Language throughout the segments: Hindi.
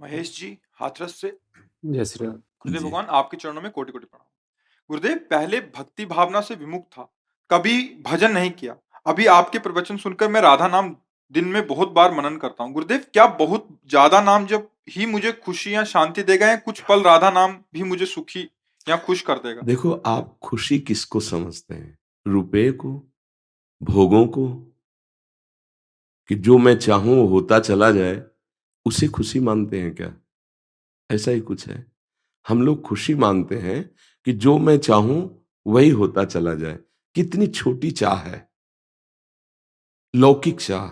महेश जी, हाथरस से। जय श्री राम। गुरुदेव जी। भगवान, आपके चरणों में कोटि-कोटि प्रणाम। गुरुदेव, पहले भक्ति भावना से विमुख था, कभी भजन नहीं किया। अभी आपके प्रवचन सुनकर मैं राधा नाम दिन में बहुत बार मनन करता हूँ। गुरुदेव, क्या बहुत ज्यादा नाम जब ही मुझे खुशी या शांति देगा, या कुछ पल राधा नाम भी मुझे सुखी या खुश कर देगा? देखो, आप खुशी किसको समझते हैं? रुपए को, भोगों को, कि जो मैं चाहूं वो होता चला जाए, उसे खुशी मानते हैं क्या? ऐसा ही कुछ है। हम लोग खुशी मानते हैं कि जो मैं चाहूं वही होता चला जाए। कितनी छोटी चाह है, लौकिक चाह।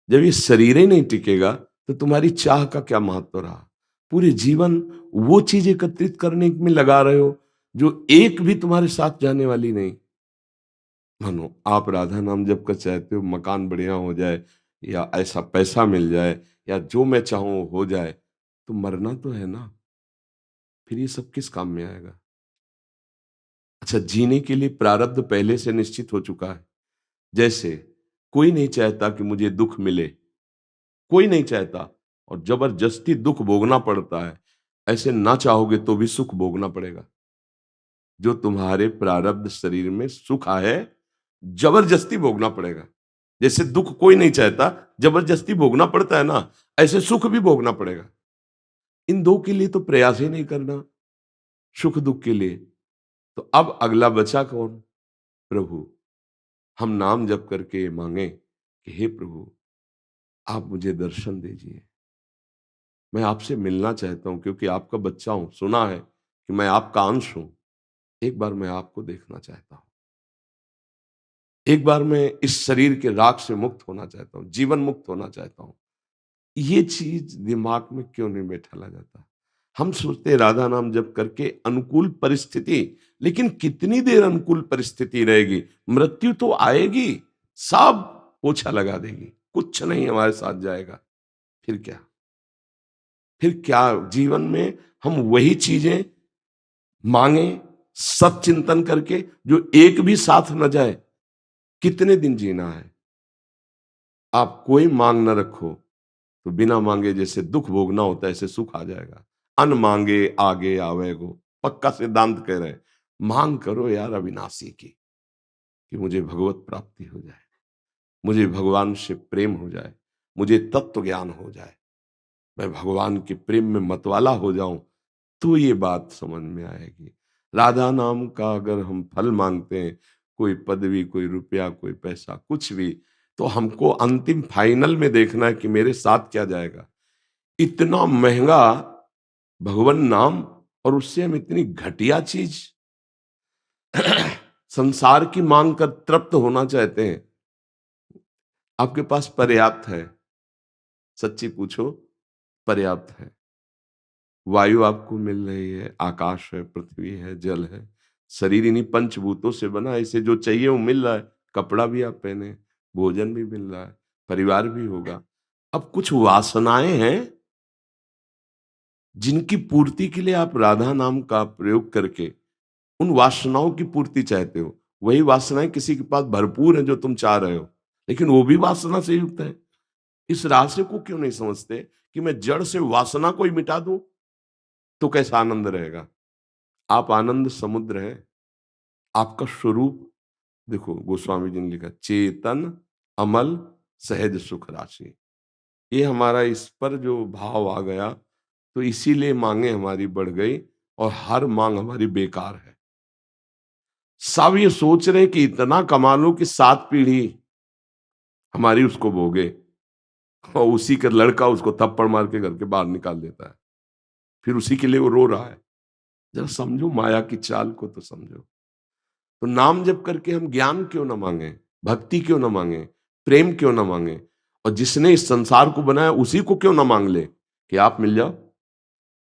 जब ये शरीर ही नहीं टिकेगा तो तुम्हारी चाह का क्या महत्व रहा? पूरे जीवन वो चीज एकत्रित करने में लगा रहे हो जो एक भी तुम्हारे साथ जाने वाली नहीं। मानो आप राधा नाम जप कर चाहते हो मकान बढ़िया हो जाए, या ऐसा पैसा मिल जाए, या जो मैं चाहूं वो हो जाए, तो मरना तो है ना। फिर ये सब किस काम में आएगा? अच्छा, जीने के लिए प्रारब्ध पहले से निश्चित हो चुका है। जैसे कोई नहीं चाहता कि मुझे दुख मिले, कोई नहीं चाहता, और जबरदस्ती दुख भोगना पड़ता है। ऐसे ना चाहोगे तो भी सुख भोगना पड़ेगा। जो तुम्हारे प्रारब्ध शरीर में सुख है, जबरदस्ती भोगना पड़ेगा। जैसे दुख कोई नहीं चाहता, जबरदस्ती भोगना पड़ता है ना, ऐसे सुख भी भोगना पड़ेगा। इन दो के लिए तो प्रयास ही नहीं करना, सुख दुख के लिए। तो अब अगला बचा कौन? प्रभु। हम नाम जप करके मांगे कि हे प्रभु, आप मुझे दर्शन दीजिए। मैं आपसे मिलना चाहता हूं, क्योंकि आपका बच्चा हूं, सुना है कि मैं आपका अंश हूं। एक बार मैं आपको देखना चाहता हूं। एक बार मैं इस शरीर के राग से मुक्त होना चाहता हूं, जीवन मुक्त होना चाहता हूं। ये चीज दिमाग में क्यों नहीं बैठाला जाता? हम सोचते हैं राधा नाम जप करके अनुकूल परिस्थिति, लेकिन कितनी देर अनुकूल परिस्थिति रहेगी? मृत्यु तो आएगी, सब पोछा लगा देगी, कुछ नहीं हमारे साथ जाएगा। फिर क्या? फिर क्या जीवन में हम वही चीजें मांगे सब चिंतन करके जो एक भी साथ न जाए? कितने दिन जीना है? आप कोई मांग न रखो, तो बिना मांगे जैसे दुख भोगना होता है ऐसे सुख आ जाएगा। अन मांगे आगे आवेगो, पक्का सिद्धांत कह रहे हैं। मांग करो यार अविनाशी की, कि मुझे भगवत प्राप्ति हो जाए, मुझे भगवान से प्रेम हो जाए, मुझे तत्व ज्ञान हो जाए, मैं भगवान के प्रेम में मतवाला हो जाऊं, तो ये बात समझ में आएगी। राधा नाम का अगर हम फल मांगते हैं, कोई पदवी, कोई रुपया, कोई पैसा, कुछ भी, तो हमको अंतिम फाइनल में देखना है कि मेरे साथ क्या जाएगा। इतना महंगा भगवान नाम, और उससे हम इतनी घटिया चीज संसार की मांग कर तृप्त होना चाहते हैं। आपके पास पर्याप्त है, सच्ची पूछो, पर्याप्त है। वायु आपको मिल रही है, आकाश है, पृथ्वी है, जल है, शरीर इन्हीं पंचभूतों से बना है। इसे जो चाहिए वो मिल रहा है, कपड़ा भी आप पहने, भोजन भी मिल रहा है, परिवार भी होगा। अब कुछ वासनाएं हैं जिनकी पूर्ति के लिए आप राधा नाम का प्रयोग करके उन वासनाओं की पूर्ति चाहते हो। वही वासनाएं किसी के पास भरपूर है जो तुम चाह रहे हो, लेकिन वो भी वासना से युक्त है। इस रहस्य को क्यों नहीं समझते कि मैं जड़ से वासना को ही मिटा दूं तो कैसा आनंद रहेगा? आप आनंद समुद्र हैं। आपका स्वरूप देखो, गोस्वामी जी ने लिखा, चेतन अमल सहज सुख राशि। ये हमारा इस पर जो भाव आ गया, तो इसीलिए मांगे हमारी बढ़ गई, और हर मांग हमारी बेकार है। सब ये सोच रहे कि इतना कमा लो कि 7 पीढ़ी हमारी उसको भोगे, और उसी का लड़का उसको थप्पड़ मार के घर के बाहर निकाल देता है, फिर उसी के लिए वो रो रहा है। जरा समझो माया की चाल को, तो समझो। तो नाम जप करके हम ज्ञान क्यों ना मांगे, भक्ति क्यों ना मांगे, प्रेम क्यों ना मांगे, और जिसने इस संसार को बनाया उसी को क्यों ना मांग ले कि आप मिल जाओ।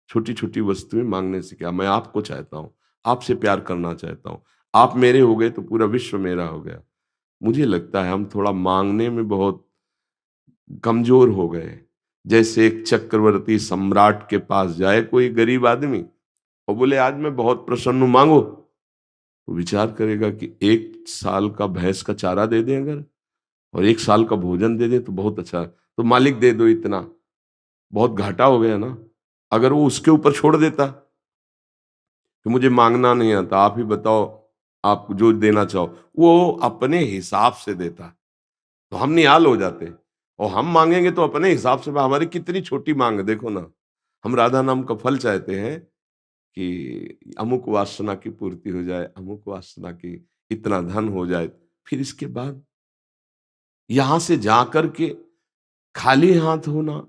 छोटी छोटी वस्तुएं मांगने से क्या? मैं आपको चाहता हूं, आपसे प्यार करना चाहता हूं, आप मेरे हो गए तो पूरा विश्व मेरा हो गया। मुझे लगता है हम थोड़ा मांगने में बहुत कमजोर हो गए। जैसे एक चक्रवर्ती सम्राट के पास जाए कोई गरीब आदमी और बोले आज मैं बहुत प्रसन्न हूं, मांगो, तो विचार करेगा कि 1 साल का भैंस का चारा दे दें अगर, और 1 साल का भोजन दे दें तो बहुत अच्छा, तो मालिक दे दो इतना, बहुत घाटा हो गया ना। अगर वो उसके ऊपर छोड़ देता कि मुझे मांगना नहीं आता, आप ही बताओ, आप जो देना चाहो, वो अपने हिसाब से देता, तो हम निहाल हो जाते। और हम मांगेंगे तो अपने हिसाब से, हमारी कितनी छोटी मांग है, देखो ना। हम राधा नाम का फल चाहते हैं कि अमुक वासना की पूर्ति हो जाए, अमुक वासना की, इतना धन हो जाए। फिर इसके बाद यहां से जा करके खाली हाथ होना,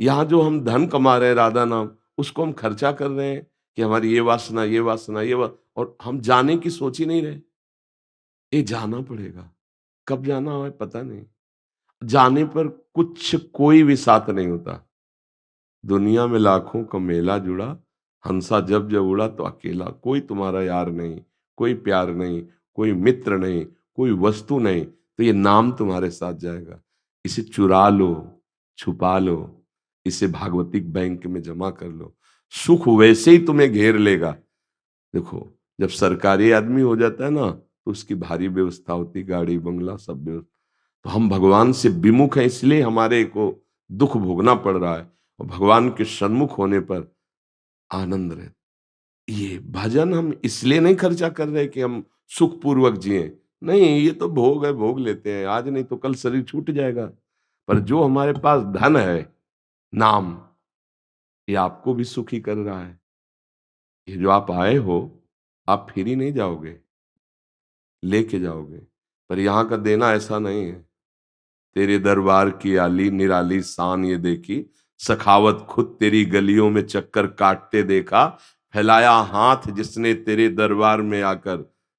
यहाँ जो हम धन कमा रहे हैं राधा नाम, उसको हम खर्चा कर रहे हैं कि हमारी ये वासना, ये वासना, और हम जाने की सोच ही नहीं रहे। ये जाना पड़ेगा, कब जाना है पता नहीं। जाने पर कुछ कोई भी साथ नहीं होता। दुनिया में लाखों का मेला जुड़ा, हंसा जब जब उड़ा तो अकेला, कोई तुम्हारा यार नहीं, कोई प्यार नहीं, कोई मित्र नहीं, कोई वस्तु नहीं, तो ये नाम तुम्हारे साथ जाएगा। इसे चुरा लो, छुपा लो, इसे भागवतिक बैंक में जमा कर लो, सुख वैसे ही तुम्हें घेर लेगा। देखो, जब सरकारी आदमी हो जाता है ना, तो उसकी भारी व्यवस्था होती, गाड़ी बंगला सब व्यवस्था। तो हम भगवान से विमुख हैं, इसलिए हमारे को दुख भोगना पड़ रहा है। और भगवान के सन्मुख होने पर आनंद रहे। ये भजन हम इसलिए नहीं खर्चा कर रहे कि हम सुख पूर्वक जिए, नहीं, ये तो भोग है, भोग लेते हैं, आज नहीं तो कल शरीर छूट जाएगा। पर जो हमारे पास धन है, नाम, ये आपको भी सुखी कर रहा है। ये जो आप आए हो, आप फिर ही नहीं जाओगे, लेके जाओगे। पर यहाँ का देना ऐसा नहीं है। तेरे दरबार की आली निराली शान ये देखी, सखावत खुद तेरी गलियों में चक्कर काटते देखा, फैलाया हाथ जिसने तेरे दरबार में आकर,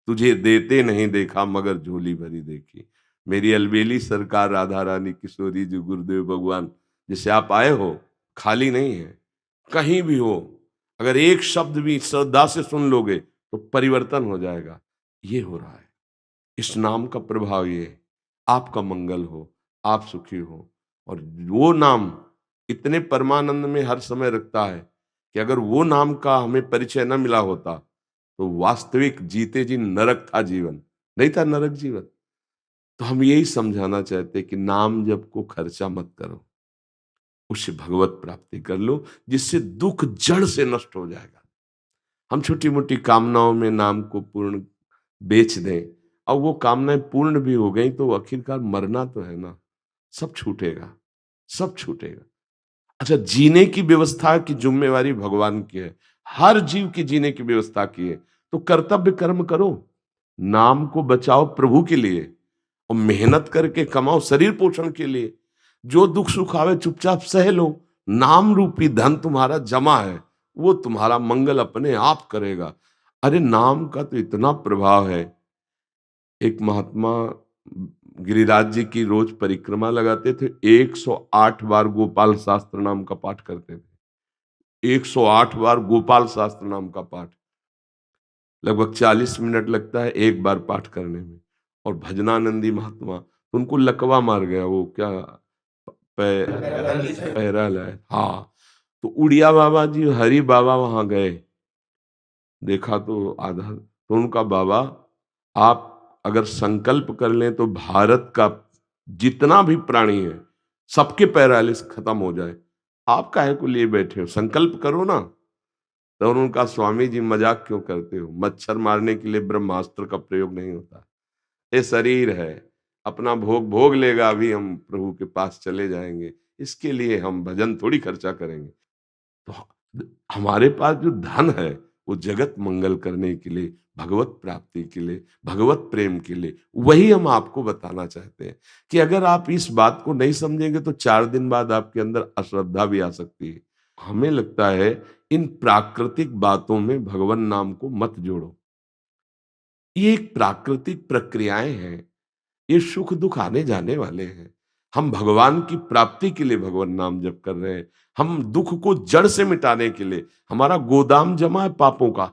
तुझे देते नहीं देखा मगर झोली भरी देखी। मेरी अलबेली सरकार राधा रानी किशोरी जी गुरुदेव भगवान, जिसे आप आए हो, खाली नहीं है। कहीं भी हो, अगर एक शब्द भी श्रद्धा से सुन लोगे तो परिवर्तन हो जाएगा। ये हो रहा है, इस नाम का प्रभाव ये है। आपका मंगल हो, आप सुखी हो। और वो नाम इतने परमानंद में हर समय रखता है कि अगर वो नाम का हमें परिचय न मिला होता तो वास्तविक जीते जी नरक था जीवन, नहीं था नरक जीवन। तो हम यही समझाना चाहते हैं कि नाम जप को खर्चा मत करो, उससे भगवत प्राप्ति कर लो, जिससे दुख जड़ से नष्ट हो जाएगा। हम छोटी मोटी कामनाओं में नाम को पूर्ण बेच दें, और वो कामनाएं पूर्ण भी हो गई तो आखिरकार मरना तो है ना, सब छूटेगा, सब छूटेगा। अच्छा, जीने की व्यवस्था की जिम्मेवारी भगवान की है, हर जीव की जीने की व्यवस्था की है। तो कर्तव्य कर्म करो, नाम को बचाओ प्रभु के लिए, और मेहनत करके कमाओ शरीर पोषण के लिए। जो दुख सुख आवे चुपचाप सह लो, नाम रूपी धन तुम्हारा जमा है, वो तुम्हारा मंगल अपने आप करेगा। अरे नाम का तो इतना प्रभाव है। एक महात्मा गिरिराज जी की रोज परिक्रमा लगाते थे, 108 बार गोपाल शास्त्र नाम का पाठ करते थे। 108 बार गोपाल शास्त्र नाम का पाठ, लगभग 40 मिनट लगता है एक बार पाठ करने में। और भजनानंदी महात्मा, उनको लकवा मार गया, वो क्या, पैरल है, हाँ। तो उड़िया बाबा जी, हरि बाबा वहां गए, देखा तो आधा, तो उनका, बाबा आप अगर संकल्प कर लें तो भारत का जितना भी प्राणी है सबके पैरालिस खत्म हो जाए, आप काहे को लिए बैठे हो, संकल्प करो ना। तो उनका, स्वामी जी मजाक क्यों करते हो, मच्छर मारने के लिए ब्रह्मास्त्र का प्रयोग नहीं होता। ये शरीर है, अपना भोग भोग लेगा, अभी हम प्रभु के पास चले जाएंगे, इसके लिए हम भजन थोड़ी खर्चा करेंगे। तो हमारे पास जो धन है वो जगत मंगल करने के लिए, भगवत प्राप्ति के लिए, भगवत प्रेम के लिए। वही हम आपको बताना चाहते हैं कि अगर आप इस बात को नहीं समझेंगे तो 4 दिन बाद आपके अंदर अश्रद्धा भी आ सकती है। हमें लगता है इन प्राकृतिक बातों में भगवान नाम को मत जोड़ो। ये एक प्राकृतिक प्रक्रियाएं हैं, ये सुख दुख आने जाने वाले हैं। हम भगवान की प्राप्ति के लिए भगवान नाम जप कर रहे हैं। हम दुख को जड़ से मिटाने के लिए, हमारा गोदाम जमा है पापों का,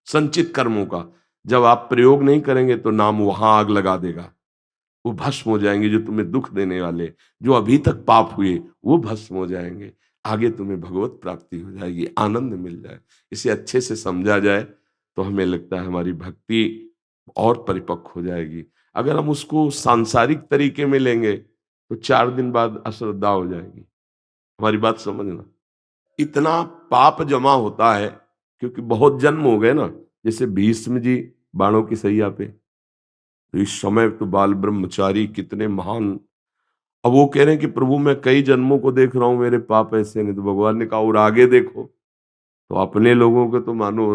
संचित कर्मों का। जब आप प्रयोग नहीं करेंगे तो नाम वहां आग लगा देगा, वो भस्म हो जाएंगे। जो तुम्हें दुख देने वाले, जो अभी तक पाप हुए, वो भस्म हो जाएंगे। आगे तुम्हें भगवत प्राप्ति हो जाएगी, आनंद मिल जाए। इसे अच्छे से समझा जाए तो हमें लगता है हमारी भक्ति और परिपक्व हो जाएगी। अगर हम उसको सांसारिक तरीके में लेंगे तो 4 दिन बाद अश्रद्धा हो जाएगी। हमारी बात समझना। इतना पाप जमा होता है, क्योंकि बहुत जन्म हो गए ना। जैसे भीष्म जी बाणों की सैया पे, तो इस समय तो बाल ब्रह्मचारी कितने महान। अब वो कह रहे हैं कि प्रभु मैं कई जन्मों को देख रहा हूं, मेरे पाप ऐसे नहीं। तो भगवान ने कहा और आगे देखो। तो अपने लोगों के तो मानो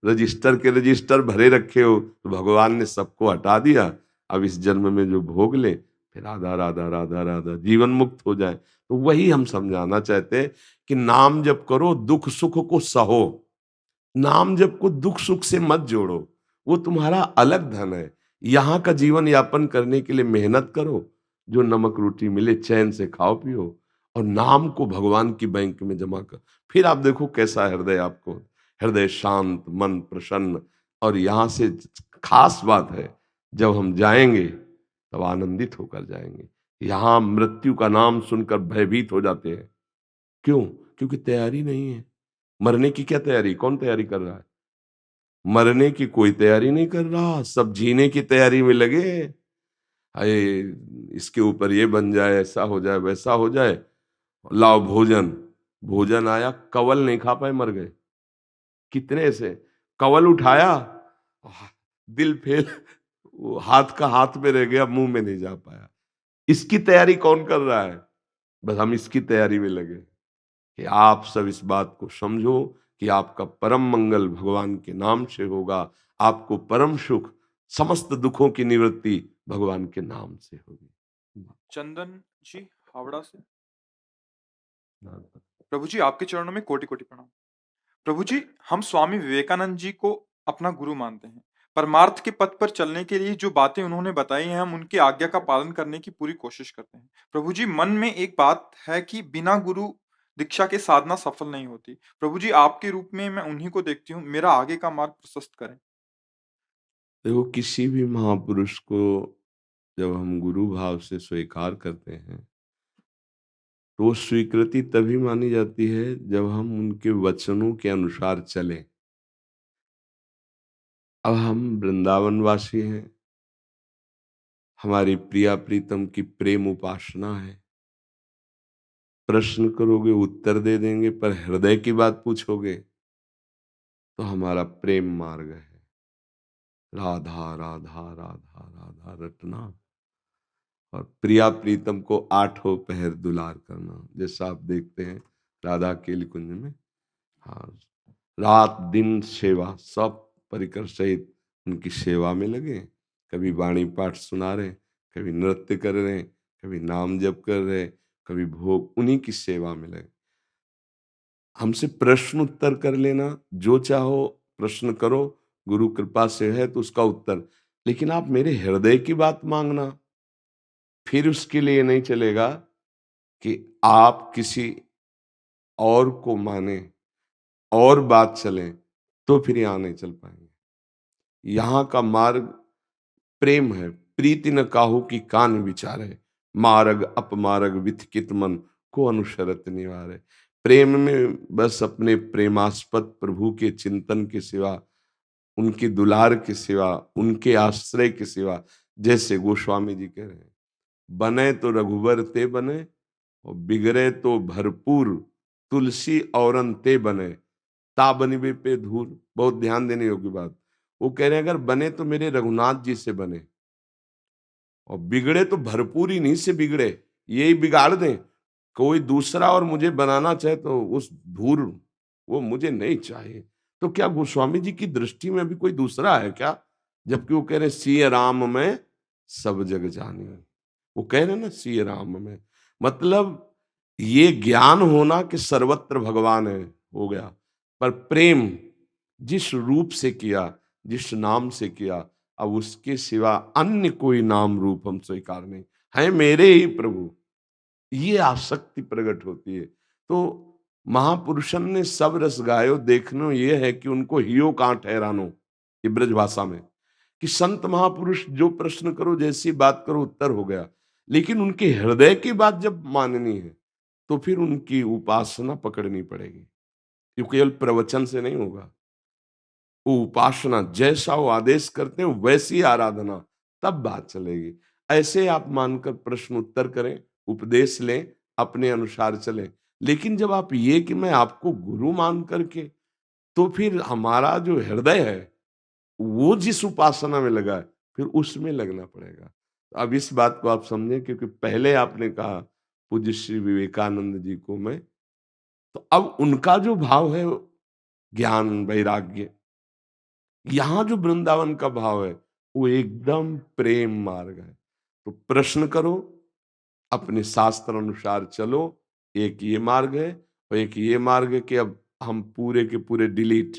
रजिस्टर के रजिस्टर भरे रखे हो, तो भगवान ने सबको हटा दिया। अब इस जन्म में जो भोग ले, फिर राधा राधा राधा राधा जीवन मुक्त हो जाए। तो वही हम समझाना चाहते हैं कि नाम जप करो, दुख सुख को सहो। नाम जप को दुख सुख से मत जोड़ो, वो तुम्हारा अलग धन है। यहाँ का जीवन यापन करने के लिए मेहनत करो, जो नमक रोटी मिले चैन से खाओ पियो, और नाम को भगवान की बैंक में जमा कर। फिर आप देखो कैसा हृदय आपको, हृदय शांत, मन प्रसन्न। और यहाँ से खास बात है, जब हम जाएंगे तब आनंदित होकर जाएंगे। यहाँ मृत्यु का नाम सुनकर भयभीत हो जाते हैं। क्यों? क्योंकि तैयारी नहीं है। मरने की क्या तैयारी, कौन तैयारी कर रहा है? मरने की कोई तैयारी नहीं कर रहा, सब जीने की तैयारी में लगे हैं। अरे इसके ऊपर ये बन जाए, ऐसा हो जाए, वैसा हो जाए, लाओ भोजन। भोजन आया, कवल नहीं खा पाए, मर गए। कितने ऐसे, कवल उठाया, दिल फेल, वो हाथ का हाथ में रह गया, मुंह में नहीं जा पाया। इसकी तैयारी कौन कर रहा है? बस हम इसकी तैयारी में लगे। कि आप सब इस बात को समझो कि आपका परम मंगल भगवान के नाम से होगा। आपको परम सुख, समस्त दुखों की निवृत्ति भगवान के नाम से होगी। चंदन जी हावड़ा से। प्रभु जी आपके चरणों में कोटि कोटि प्रणाम। प्रभु जी हम स्वामी विवेकानंद जी को अपना गुरु मानते हैं। परमार्थ के पथ पर चलने के लिए जो बातें उन्होंने बताई हैं, हम उनकी आज्ञा का पालन करने की पूरी कोशिश करते हैं। प्रभु जी मन में एक बात है कि बिना गुरु दीक्षा के साधना सफल नहीं होती। प्रभु जी आपके रूप में मैं उन्हीं को देखती हूँ, मेरा आगे का मार्ग प्रशस्त करें। देखो, किसी भी महापुरुष को जब हम गुरु भाव से स्वीकार करते हैं, तो वो स्वीकृति तभी मानी जाती है जब हम उनके वचनों के अनुसार चलें। अब हम वृंदावनवासी हैं, हमारी प्रिया प्रीतम की प्रेम उपासना है। प्रश्न करोगे उत्तर दे देंगे, पर हृदय की बात पूछोगे तो हमारा प्रेम मार्ग है। राधा राधा राधा राधा रटना, और प्रिया प्रीतम को आठों पहर दुलार करना। जैसा आप देखते हैं राधा केली कुंज में, हाँ, रात दिन सेवा, सब परिकर सहित उनकी सेवा में लगे। कभी वाणी पाठ सुना रहे, कभी नृत्य कर रहे, कभी नाम जप कर रहे, कभी भोग, उन्हीं की सेवा में लगे। हमसे प्रश्न उत्तर कर लेना, जो चाहो प्रश्न करो, गुरु कृपा से है तो उसका उत्तर। लेकिन आप मेरे हृदय की बात मांगना, फिर उसके लिए नहीं चलेगा कि आप किसी और को माने और बात चले, तो फिर यहाँ नहीं चल पाएंगे। यहाँ का मार्ग प्रेम है। प्रीति न काहू की कान विचारे, मार्ग अपमार्ग विथकित मन को अनुशरत निवारे। प्रेम में बस अपने प्रेमास्पद प्रभु के चिंतन के सिवा, उनके दुलार के सिवा, उनके आश्रय के सिवा, जैसे गोस्वामी जी कह रहे हैं, बने तो रघुवर ते बने, और बिगड़े तो भरपूर, तुलसी औरन ते बने, ता बनिबे पे धूर। बहुत ध्यान देने योग्य बात। वो कह रहे हैं अगर बने तो मेरे रघुनाथ जी से बने, और बिगड़े तो भरपूर इन्हीं से बिगड़े, यही बिगाड़ दें। कोई दूसरा और मुझे बनाना चाहे तो उस धूर, वो मुझे नहीं चाहिए। तो क्या गोस्वामी जी की दृष्टि में भी कोई दूसरा है क्या? जबकि वो कह रहे सिय राम में सब जग जानी। वो कह रहे ना सिय राम में, मतलब ये ज्ञान होना कि सर्वत्र भगवान है हो गया, पर प्रेम जिस रूप से किया, जिस नाम से किया, अब उसके सिवा अन्य कोई नाम रूप हम स्वीकार नहीं, है मेरे ही प्रभु, ये आसक्ति प्रकट होती है। तो महापुरुषन ने सब रस गायो, देखनो ये है कि उनको हियो कहाँ ठहरानो, ये ब्रज भाषा में, कि संत महापुरुष जो प्रश्न करो, जैसी बात करो, उत्तर हो गया। लेकिन उनके हृदय की बात जब माननी है, तो फिर उनकी उपासना पकड़नी पड़ेगी। ये केवल प्रवचन से नहीं होगा, वो उपासना, जैसा वो आदेश करते हैं वैसी आराधना, तब बात चलेगी। ऐसे आप मानकर प्रश्न उत्तर करें, उपदेश लें, अपने अनुसार चलें। लेकिन जब आप ये कि मैं आपको गुरु मान करके, तो फिर हमारा जो हृदय है वो जिस उपासना में लगा है, फिर उसमें लगना पड़ेगा। तो अब इस बात को आप समझें, क्योंकि पहले आपने कहा पूज्य श्री विवेकानंद जी को मैं, तो अब उनका जो भाव है ज्ञान वैराग्य, यहाँ जो वृंदावन का भाव है वो एकदम प्रेम मार्ग है। तो प्रश्न करो, अपने शास्त्र अनुसार चलो। एक ये मार्ग है और एक ये मार्ग है कि अब हम पूरे के पूरे डिलीट,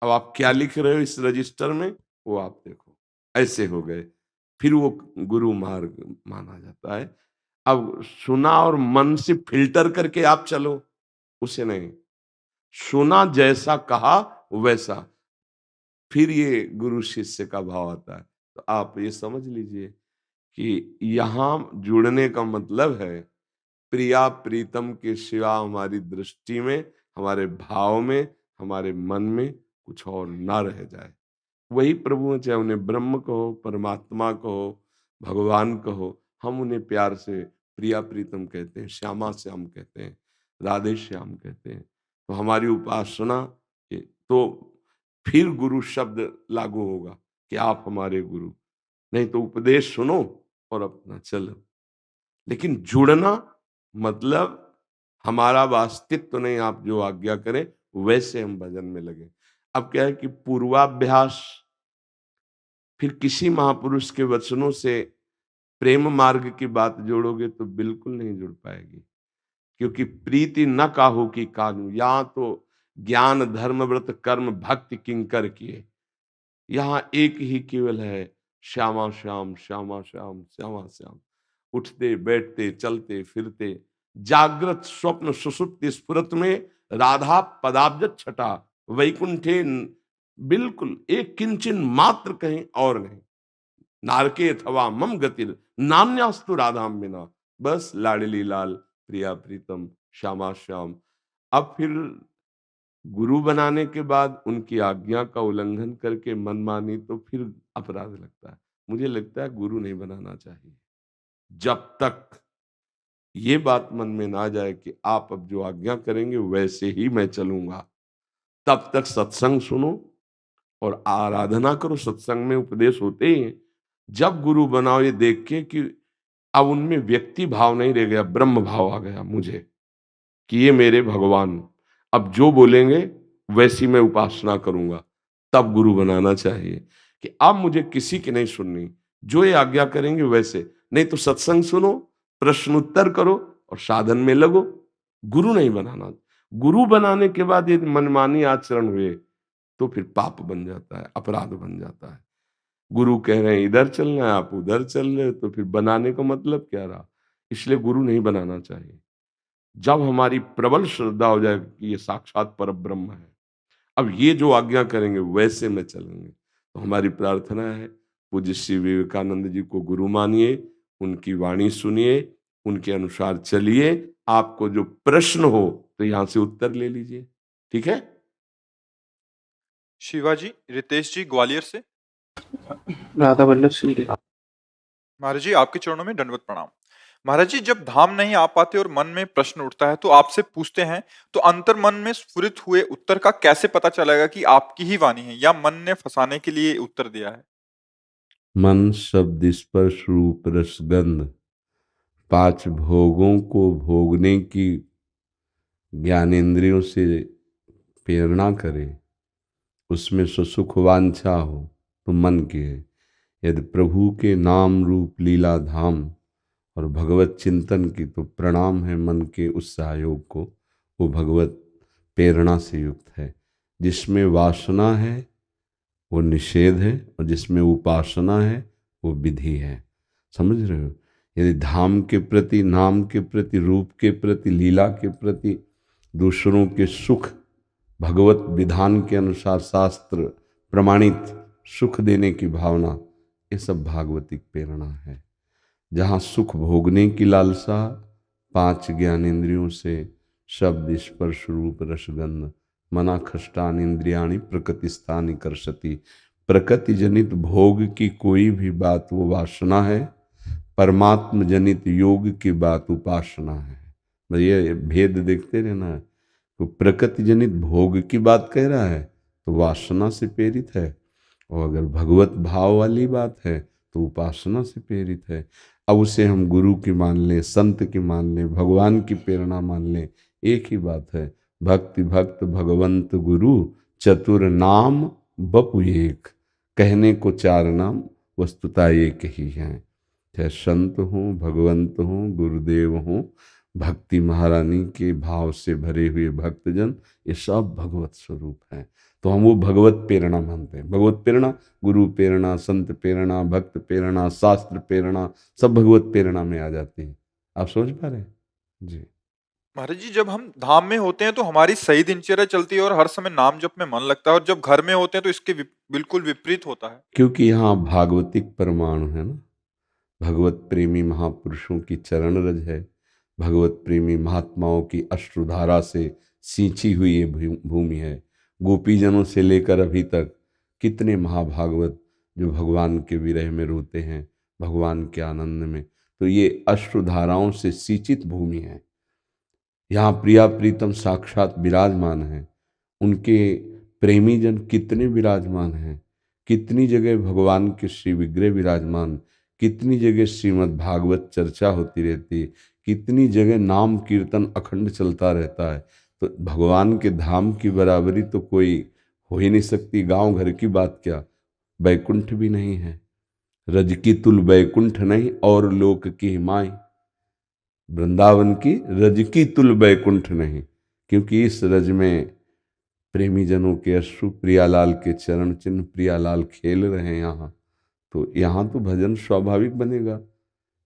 अब आप क्या लिख रहे हो इस रजिस्टर में वो आप देखो, ऐसे हो गए, फिर वो गुरु मार्ग माना जाता है। अब सुना और मन से फिल्टर करके आप चलो, उसे नहीं। सुना जैसा कहा वैसा, फिर ये गुरु शिष्य का भाव आता है। तो आप ये समझ लीजिए कि यहाँ जुड़ने का मतलब है प्रिया प्रीतम के सिवा हमारी दृष्टि में, हमारे भाव में, हमारे मन में कुछ और ना रह जाए। वही प्रभु हैं, चाहे उन्हें ब्रह्म कहो, परमात्मा कहो, भगवान कहो, हम उन्हें प्यार से प्रिया प्रीतम कहते हैं, श्यामा श्याम कहते हैं, राधे श्याम कहते हैं। तो हमारी उपासना तो फिर गुरु शब्द लागू होगा कि आप हमारे गुरु, नहीं तो उपदेश सुनो और अपना चलो। लेकिन जुड़ना मतलब हमारा वास्तित्व तो नहीं, आप जो आज्ञा करें वैसे हम भजन में लगे। अब क्या है कि पूर्वाभ्यास, फिर किसी महापुरुष के वचनों से प्रेम मार्ग की बात जोड़ोगे तो बिल्कुल नहीं जुड़ पाएगी। क्योंकि प्रीति न काहू की कानू, यहाँ तो ज्ञान धर्म व्रत कर्म भक्ति किंकर किए, यहाँ एक ही केवल है श्यामा श्याम श्यामा श्याम श्यामा श्याम। उठते बैठते चलते फिरते, जागृत स्वप्न सुषुप्ति स्फुरत में, राधा पदाब्ज छटा वैकुंठे बिल्कुल एक किंचन मात्र कहीं और नहीं। नारके अथवा मम गतिर नान्यास्तु राधाम बिना, बस लाडली लाल प्रिया प्रीतम श्यामा श्याम। अब फिर गुरु बनाने के बाद उनकी आज्ञा का उल्लंघन करके मनमानी, तो फिर अपराध लगता है। मुझे लगता है गुरु नहीं बनाना चाहिए जब तक ये बात मन में ना जाए कि आप अब जो आज्ञा करेंगे वैसे ही मैं चलूंगा। तब तक सत्संग सुनो और आराधना करो। सत्संग में उपदेश होते ही हैं। जब गुरु बनाओ ये देख के कि अब उनमें व्यक्ति भाव नहीं रह गया, ब्रह्म भाव आ गया मुझे कि ये मेरे भगवान, अब जो बोलेंगे वैसी मैं उपासना करूंगा, तब गुरु बनाना चाहिए। कि अब मुझे किसी की नहीं सुननी, जो ये आज्ञा करेंगे वैसे, नहीं तो सत्संग सुनो, प्रश्न उत्तर करो और साधन में लगो। गुरु नहीं बनाना। गुरु बनाने के बाद यदि मनमानी आचरण हुए तो फिर पाप बन जाता है, अपराध बन जाता है। गुरु कह रहे हैं इधर चलना है, आप उधर चल रहे हो, तो फिर बनाने का मतलब क्या रहा। इसलिए गुरु नहीं बनाना चाहिए। जब हमारी प्रबल श्रद्धा हो जाए कि ये साक्षात पर ब्रह्म है, अब ये जो आज्ञा करेंगे वैसे में चलेंगे, तो हमारी प्रार्थना है पूज्य श्री विवेकानंद जी को गुरु मानिए, उनकी वाणी सुनिए, उनके अनुसार चलिए। आपको जो प्रश्न हो तो यहां से उत्तर ले लीजिए, ठीक है। शिवाजी रितेश जी ग्वालियर से। राधा वल्लभ सिंह। महाराज जी आपके चरणों में दंडवत प्रणाम। महाराज जी जब धाम नहीं आ पाते और मन में प्रश्न उठता है तो आपसे पूछते हैं, तो अंतर मन में स्फुरित हुए उत्तर का कैसे पता चलेगा कि आपकी ही वाणी है या मन ने फंसाने के लिए उत्तर दिया है? मन शब्द स्पर्श रूप रसगंध 5 भोगों को भोगने की ज्ञानेंद्रियों से प्रेरणा करे, उसमें सुख वांछा हो तो मन की है। यदि प्रभु के नाम रूप लीला धाम और भगवत चिंतन की, तो प्रणाम है मन के उस सहयोग को, वो भगवत प्रेरणा से युक्त है। जिसमें वासना है वो निषेध है और जिसमें उपासना है वो विधि है। समझ रहे हो। यदि धाम के प्रति, नाम के प्रति, रूप के प्रति, लीला के प्रति, दूसरों के सुख भगवत विधान के अनुसार शास्त्र प्रमाणित सुख देने की भावना, ये सब भागवतिक प्रेरणा है। जहाँ सुख भोगने की लालसा 5 ज्ञानेंद्रियों से शब्द स्पर्श रूप रसगंध मना खष्टान इंद्रियाणी प्रकृति स्थानी कर्षति, प्रकृति जनित भोग की कोई भी बात वो वासना है, परमात्म जनित योग की बात उपासना है। ये भेद देखते रहना। तो प्रकृति जनित भोग की बात कह रहा है तो वासना से प्रेरित है, और अगर भगवत भाव वाली बात है तो उपासना से प्रेरित है। अब उसे हम गुरु की मान लें, संत की मान लें, भगवान की प्रेरणा मान लें, एक ही बात है। भक्ति भक्त भगवंत गुरु चतुर नाम बपु एक, कहने को चार नाम वस्तुता एक ही हैं। चाहे संत हों, भगवंत हों, गुरुदेव हों, भक्ति महारानी के भाव से भरे हुए भक्तजन, ये सब भगवत स्वरूप हैं। तो हम वो भगवत प्रेरणा मानते हैं। भगवत प्रेरणा, गुरु प्रेरणा, संत प्रेरणा, भक्त प्रेरणा, शास्त्र प्रेरणा, सब भगवत प्रेरणा में आ जाती है। आप समझ पा रहे हैं जी? महाराज जी, जब हम धाम में होते हैं तो हमारी सही दिनचर्या चलती है और हर समय नाम जप में मन लगता है, और जब घर में होते हैं तो इसके बिल्कुल विपरीत होता है। क्योंकि यहाँ भागवतिक परमाणु है ना, भगवत प्रेमी महापुरुषों की चरण रज है, भगवत प्रेमी महात्माओं की अश्रुधारा से सींची हुई ये भूमि है। गोपीजनों से लेकर अभी तक कितने महाभागवत जो भगवान के विरह में रोते हैं, भगवान के आनंद में, तो ये अश्रुधाराओं से सिंचित भूमि है। यहाँ प्रिया प्रीतम साक्षात विराजमान हैं, उनके प्रेमी जन कितने विराजमान हैं, कितनी जगह भगवान के श्री विग्रह विराजमान, कितनी जगह श्रीमद् भागवत चर्चा होती रहती है, कितनी जगह नाम कीर्तन अखंड चलता रहता है। तो भगवान के धाम की बराबरी तो कोई हो ही नहीं सकती। गांव घर की बात क्या, बैकुंठ भी नहीं है। रज की तुल बैकुंठ नहीं और लोक की हिमाई, वृंदावन की रज की तुल बैकुंठ नहीं, क्योंकि इस रज में प्रेमी जनों के अश्रु, प्रियालाल के चरण चिन्ह, प्रियालाल खेल रहे हैं यहाँ। तो यहाँ तो भजन स्वाभाविक बनेगा।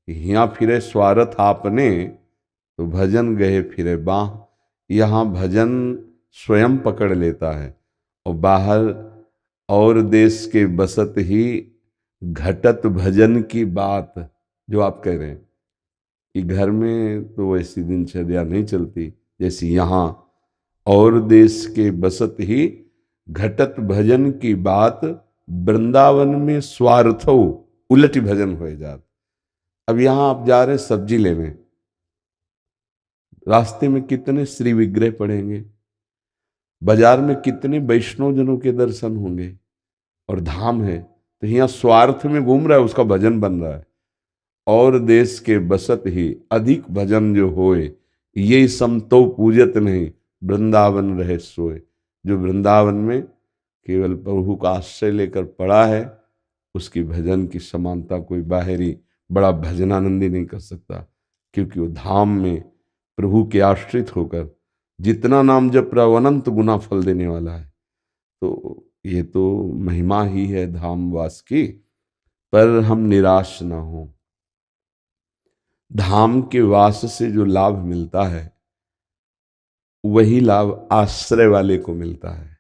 यहाँ फिरे स्वार्थ आपने तो भजन गए फिरे बाह। यहाँ भजन स्वयं पकड़ लेता है, और बाहर और देश के बसत ही घटत भजन की बात जो आप कह रहे हैं कि घर में तो वैसी दिनचर्या नहीं चलती जैसी यहाँ, और देश के बसत ही घटत भजन की बात, वृंदावन में स्वार्थो उलट भजन हो जात। अब यहाँ आप जा रहे हैं सब्जी लेने, रास्ते में कितने श्री विग्रह पड़ेंगे, बाजार में कितने वैष्णव जनों के दर्शन होंगे, और धाम है तो यहाँ स्वार्थ में घूम रहा है, उसका भजन बन रहा है। और देश के बसत ही अधिक भजन जो होए, ये समतो पूजत नहीं वृंदावन रहे सोए। जो वृंदावन में केवल प्रभु का आश्रय लेकर पड़ा है, उसकी भजन की समानता कोई बाहरी बड़ा भजनानंदी नहीं कर सकता, क्योंकि वो धाम में प्रभु के आश्रित होकर जितना नाम जप रहा अनंत गुना फल देने वाला है। तो ये तो महिमा ही है धामवास की। पर हम निराश ना हो, धाम के वास से जो लाभ मिलता है वही लाभ आश्रय वाले को मिलता है।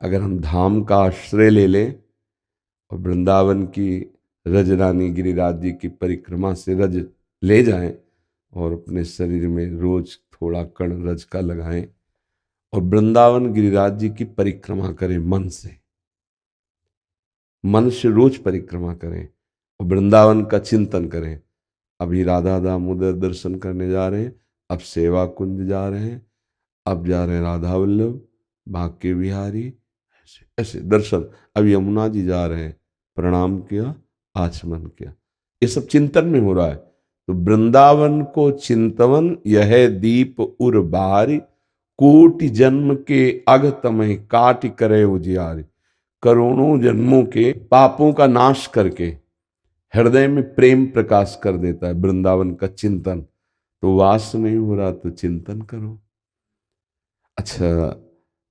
अगर हम धाम का आश्रय ले लें और वृंदावन की रज रानी गिरिराज जी की परिक्रमा से रज ले जाएं, और अपने शरीर में रोज थोड़ा कण रज का लगाएं, और वृंदावन गिरिराज जी की परिक्रमा करें मन से रोज परिक्रमा करें, और वृंदावन का चिंतन करें। अभी राधा दामोदर दर्शन करने जा रहे हैं, अब सेवा कुंज जा रहे हैं, अब जा रहे हैं राधा वल्लभ, बांके बिहारी, ऐसे ऐसे दर्शन। अब यमुना जी जा रहे हैं, प्रणाम किया, आचमन किया, ये सब चिंतन में हो रहा है। तो वृंदावन को चिंतवन यह दीप उर बारी, कोटि जन्म के अघ तमह काट करे उजियारी। करोड़ों जन्मों के पापों का नाश करके हृदय में प्रेम प्रकाश कर देता है वृंदावन का चिंतन। तो वास नहीं हो रहा तो चिंतन करो। अच्छा,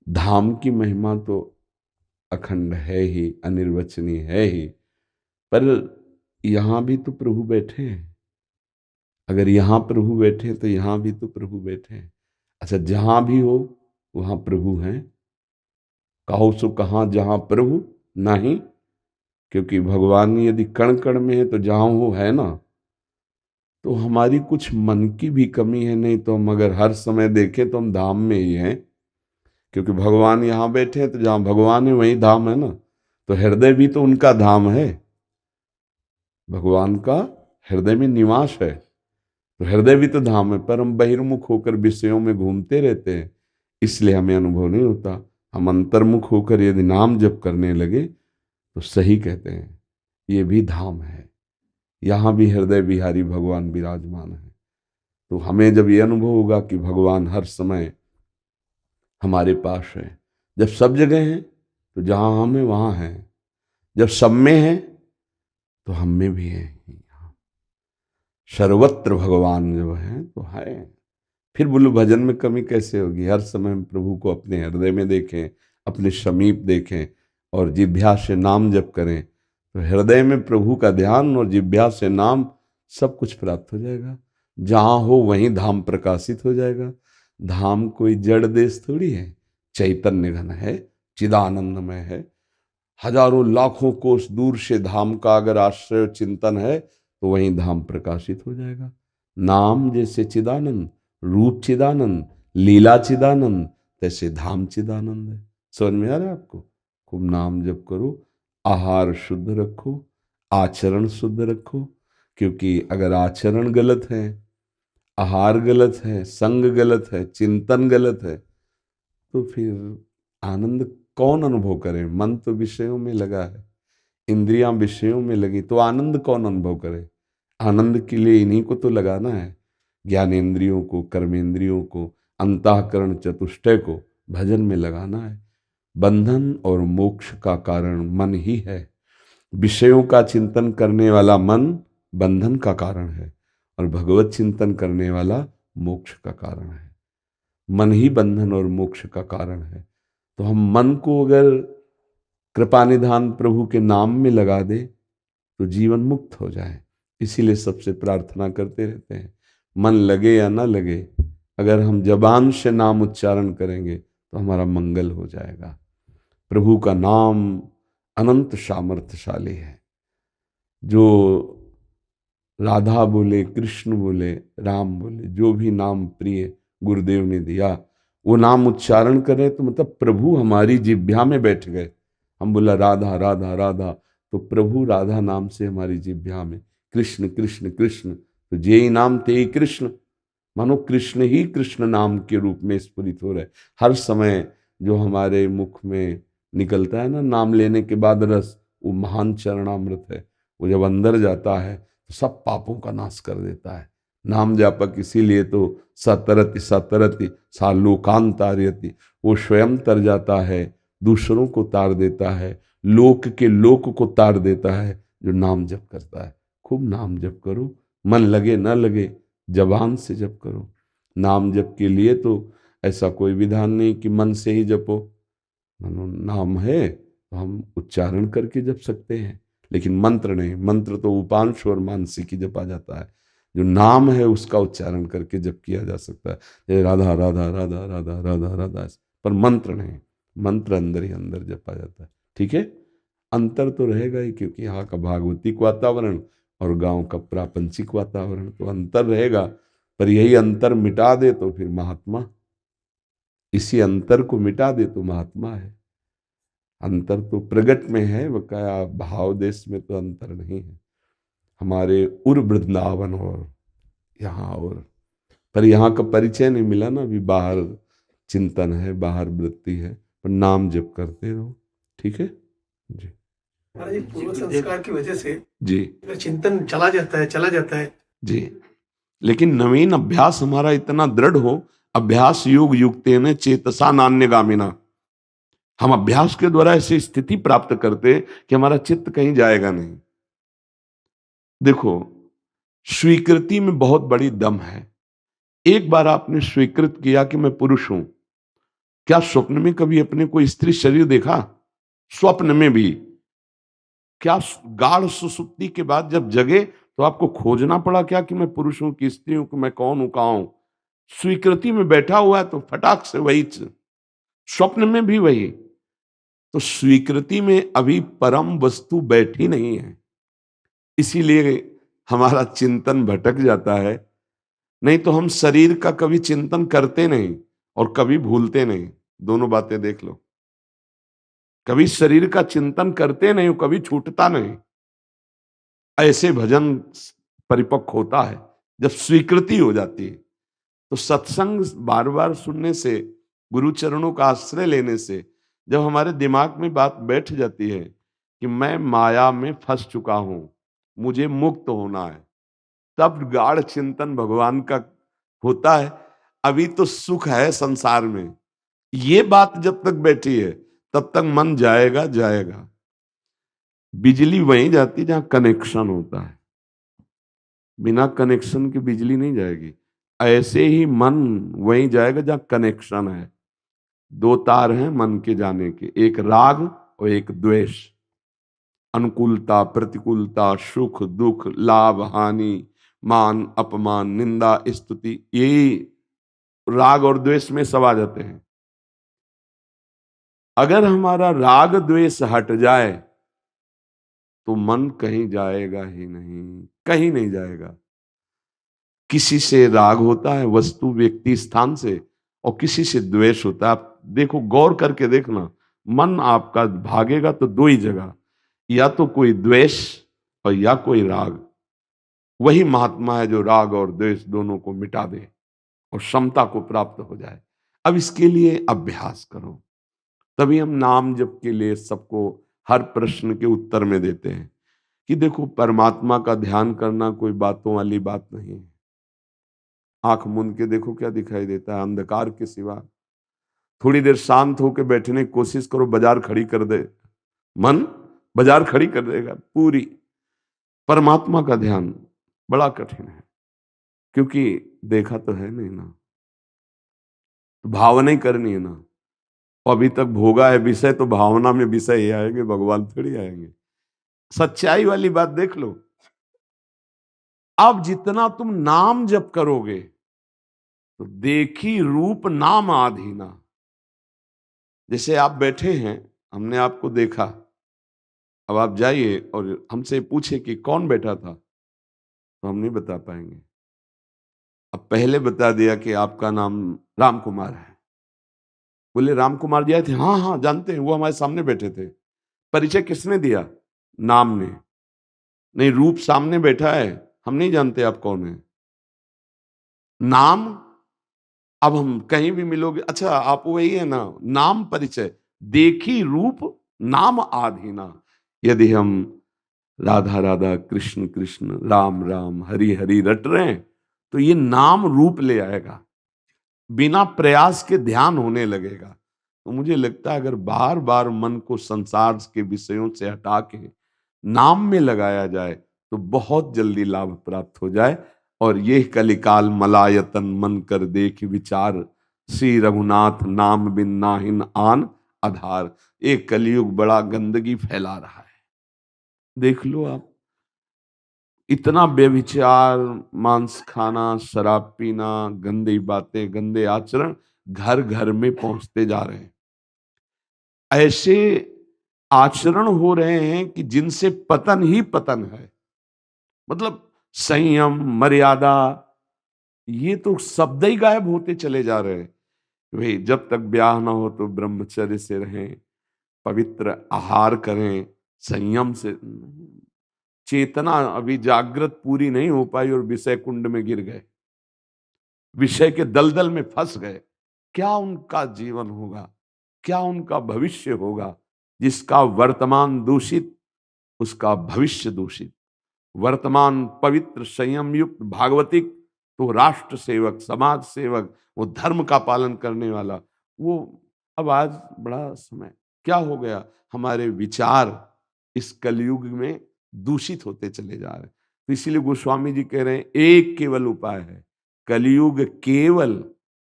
धाम की महिमा तो अखंड है ही, अनिर्वचनीय है ही, पर यहाँ भी तो प्रभु बैठे हैं। अगर यहाँ प्रभु बैठे हैं तो यहाँ भी तो प्रभु बैठे हैं। अच्छा, जहाँ भी हो वहाँ प्रभु हैं। कहो सो कहाँ जहाँ प्रभु नहीं, क्योंकि भगवान यदि कण कण में है तो जहाँ वो है ना। तो हमारी कुछ मन की भी कमी है, नहीं तो हम अगर हर समय देखें तो हम धाम में ही हैं, क्योंकि भगवान यहाँ बैठे हैं तो जहाँ भगवान है वहीं धाम है ना। तो हृदय भी तो उनका धाम है, भगवान का हृदय में निवास है। तो हृदय भी तो धाम है, पर हम बहिर्मुख होकर विषयों में घूमते रहते हैं, इसलिए हमें अनुभव नहीं होता। हम अंतर्मुख होकर यदि नाम जप करने लगे तो सही कहते हैं, ये भी धाम है, यहाँ भी हृदय बिहारी भगवान विराजमान है। तो हमें जब ये अनुभव होगा कि भगवान हर समय हमारे पास है, जब सब जगह हैं तो जहाँ हम हैं वहाँ हैं, जब सब में है तो हम में भी है, सर्वत्र भगवान जो है तो है। फिर बोलो भजन में कमी कैसे होगी? हर समय हम प्रभु को अपने हृदय में देखें, अपने समीप देखें और जिह्वा से नाम जप करें, तो हृदय में प्रभु का ध्यान और जिह्वा से नाम सब कुछ प्राप्त हो जाएगा। जहाँ हो वहीं धाम प्रकाशित हो जाएगा। धाम कोई जड़ देश थोड़ी है, चैतन्य घन है, चिदानंदमय है। हजारों लाखों कोस दूर से धाम का अगर आश्रय चिंतन है तो वहीं धाम प्रकाशित हो जाएगा। नाम जैसे चिदानंद, रूप चिदानंद, लीला चिदानंद, तैसे धाम चिदानंद है। समझ में आ रहा है आपको? खूब नाम जप करो, आहार शुद्ध रखो, आचरण शुद्ध रखो, क्योंकि अगर आचरण गलत है, आहार गलत है, संग गलत है, चिंतन गलत है, तो फिर आनंद कौन अनुभव करे? मन तो विषयों में लगा है, इंद्रियां विषयों में लगी, तो आनंद कौन अनुभव करे? आनंद के लिए इन्हीं को तो लगाना है, ज्ञानेंद्रियों को, कर्मेंद्रियों को, अंतःकरण चतुष्टय को भजन में लगाना है। बंधन और मोक्ष का कारण मन ही है। विषयों का चिंतन करने वाला मन बंधन का कारण है और भगवत चिंतन करने वाला मोक्ष का कारण है। मन ही बंधन और मोक्ष का कारण है। तो हम मन को अगर कृपा निधान प्रभु के नाम में लगा दे तो जीवन मुक्त हो जाए। इसीलिए सबसे प्रार्थना करते रहते हैं, मन लगे या ना लगे, अगर हम जबान से नाम उच्चारण करेंगे तो हमारा मंगल हो जाएगा। प्रभु का नाम अनंत सामर्थ्यशाली है। जो राधा बोले, कृष्ण बोले, राम बोले, जो भी नाम प्रिय गुरुदेव ने दिया, वो नाम उच्चारण करें तो मतलब प्रभु हमारी जिह्वा में बैठ गए। हम बोला राधा राधा राधा, तो प्रभु राधा नाम से हमारी जिह्वा में, कृष्ण कृष्ण कृष्ण, तो जे ही नाम ते ही कृष्ण, मानो कृष्ण ही कृष्ण नाम के रूप में स्फुरित हो रहे। हर समय जो हमारे मुख में निकलता है ना नाम लेने के बाद रस, वो महान चरणामृत है। वो जब अंदर जाता है तो सब पापों का नाश कर देता है। नाम जापक इसीलिए तो सतरति सतरति सा लोकान तारयति, वो स्वयं तर जाता है, दूसरों को तार देता है, लोक के लोक को तार देता है जो नाम जप करता है। खूब नाम जप करो, मन लगे न लगे, जबान से जप करो। नाम जप के लिए तो ऐसा कोई विधान नहीं कि मन से ही जपो। मानो नाम है तो हम उच्चारण करके जप सकते हैं, लेकिन मंत्र नहीं। मंत्र तो उपांश और मानसिक ही जपा जाता है। जो नाम है उसका उच्चारण करके जप किया जा सकता है, जैसे राधा राधा राधा राधा राधा राधा, पर मंत्र नहीं। मंत्र अंदर ही अंदर जपा जाता है। ठीक है, अंतर तो रहेगा ही, क्योंकि यहाँ का भागवतिक वातावरण और गांव का प्रापंचिक वातावरण, तो अंतर रहेगा। पर यही अंतर मिटा दे तो फिर महात्मा, इसी अंतर को मिटा दे तो महात्मा है। अंतर तो प्रगट में है, बकाया भाव देश में तो अंतर नहीं है। हमारे उर वृंदावन और यहाँ और, पर यहाँ का परिचय नहीं मिला ना। अभी बाहर चिंतन है, बाहर वृत्ति है, पर नाम जप करते रहो। ठीक है जी। महाराज जी, पूर्व संस्कार की वजह से जी चिंतन चला जाता है जी, लेकिन नवीन अभ्यास हमारा इतना दृढ़ हो, अभ्यास योग युक्तेन चेतसा नान्यगामिना, हम अभ्यास के द्वारा ऐसी स्थिति प्राप्त करते कि हमारा चित्त कहीं जाएगा नहीं। देखो, स्वीकृति में बहुत बड़ी दम है। एक बार आपने स्वीकृत किया कि मैं पुरुष हूं, क्या स्वप्न में कभी अपने को स्त्री शरीर देखा? स्वप्न में भी क्या? गाढ़ सुसुप्ति के बाद जब जगे तो आपको खोजना पड़ा क्या कि मैं पुरुष हूं कि स्त्री हूं, कि मैं कौन हूं, कहां हूं? स्वीकृति में बैठा हुआ है तो फटाक से वही, स्वप्न में भी वही। तो स्वीकृति में अभी परम वस्तु बैठी नहीं है, इसीलिए हमारा चिंतन भटक जाता है। नहीं तो हम शरीर का कभी चिंतन करते नहीं और कभी भूलते नहीं। दोनों बातें देख लो, कभी शरीर का चिंतन करते नहीं, कभी छूटता नहीं। ऐसे भजन परिपक्व होता है जब स्वीकृति हो जाती है, तो सत्संग बार बार सुनने से, गुरु चरणों का आश्रय लेने से, जब हमारे दिमाग में बात बैठ जाती है कि मैं माया में फंस चुका हूं, मुझे मुक्त होना है, तब गाढ़ चिंतन भगवान का होता है। अभी तो सुख है संसार में, ये बात जब तक बैठी है तब तक मन जाएगा जाएगा। बिजली वहीं जाती जहां कनेक्शन होता है, बिना कनेक्शन के बिजली नहीं जाएगी। ऐसे ही मन वहीं जाएगा जहां कनेक्शन है। दो तार हैं मन के जाने के, एक राग और एक द्वेष। अनुकूलता प्रतिकूलता, सुख दुख, लाभ हानि, मान अपमान, निंदा स्तुति, यही राग और द्वेष में सब आ जाते हैं। अगर हमारा राग द्वेष हट जाए तो मन कहीं जाएगा ही नहीं, कहीं नहीं जाएगा। किसी से राग होता है वस्तु व्यक्ति स्थान से, और किसी से द्वेष होता है। आप देखो, गौर करके देखना, मन आपका भागेगा तो दो ही जगह, या तो कोई द्वेष और या कोई राग। वही महात्मा है जो राग और द्वेष दोनों को मिटा दे और समता को प्राप्त हो जाए। अब इसके लिए अभ्यास करो, तभी हम नाम जप के लिए सबको हर प्रश्न के उत्तर में देते हैं कि देखो, परमात्मा का ध्यान करना कोई बातों वाली बात नहीं है। आंख मूंद के देखो क्या दिखाई देता है अंधकार के सिवा। थोड़ी देर शांत होकर बैठने की कोशिश करो, बाजार खड़ी कर दे मन, बाजार खड़ी कर देगा पूरी। परमात्मा का ध्यान बड़ा कठिन है, क्योंकि देखा तो है नहीं ना, भावना ही करनी है ना। और अभी तक भोगा है विषय, तो भावना में विषय ही आएंगे, भगवान थोड़ी आएंगे। सच्चाई वाली बात देख लो। अब जितना तुम नाम जप करोगे तो देखी रूप नाम आधीना। जैसे आप बैठे हैं, हमने आपको देखा, अब आप जाइए और हमसे पूछे कि कौन बैठा था, तो हम नहीं बता पाएंगे। अब पहले बता दिया कि आपका नाम राम कुमार है, बोले राम कुमार जी आए थे, हाँ हाँ जानते हैं, वो हमारे सामने बैठे थे। परिचय किसने दिया? नाम ने। नहीं, रूप सामने बैठा है, हम नहीं जानते आप कौन है। नाम, अब हम कहीं भी मिलोगे, अच्छा आप वही है ना, नाम परिचय। देखी रूप नाम आधीना। यदि हम राधा राधा कृष्ण कृष्ण राम राम हरि हरि रट रहे हैं, तो ये नाम रूप ले आएगा, बिना प्रयास के ध्यान होने लगेगा। तो मुझे लगता है अगर बार बार मन को संसार के विषयों से हटा के नाम में लगाया जाए तो बहुत जल्दी लाभ प्राप्त हो जाए। और ये कलिकाल मलायतन मन कर देख विचार, श्री रघुनाथ नाम बिन नाहिन आन आधार। एक कलयुग बड़ा गंदगी फैला रहा है, देख लो आप। इतना व्यभिचार, मांस खाना, शराब पीना, गंदी बातें, गंदे आचरण घर घर में पहुंचते जा रहे हैं। ऐसे आचरण हो रहे हैं कि जिनसे पतन ही पतन है। मतलब संयम मर्यादा, ये तो शब्द ही गायब होते चले जा रहे हैं। भाई जब तक ब्याह ना हो तो ब्रह्मचर्य से रहें, पवित्र आहार करें, संयम से। चेतना अभी जागृत पूरी नहीं हो पाई और विषय कुंड में गिर गए, विषय के दलदल में फंस गए। क्या उनका जीवन होगा, क्या उनका भविष्य होगा? जिसका वर्तमान दूषित, उसका भविष्य दूषित। वर्तमान पवित्र संयम युक्त भागवतिक, तो राष्ट्र सेवक, समाज सेवक, वो धर्म का पालन करने वाला, वो अब आज बड़ा समय क्या हो गया, हमारे विचार इस कलयुग में दूषित होते चले जा रहे हैं। तो इसीलिए गोस्वामी जी कह रहे हैं एक केवल उपाय है, कलयुग केवल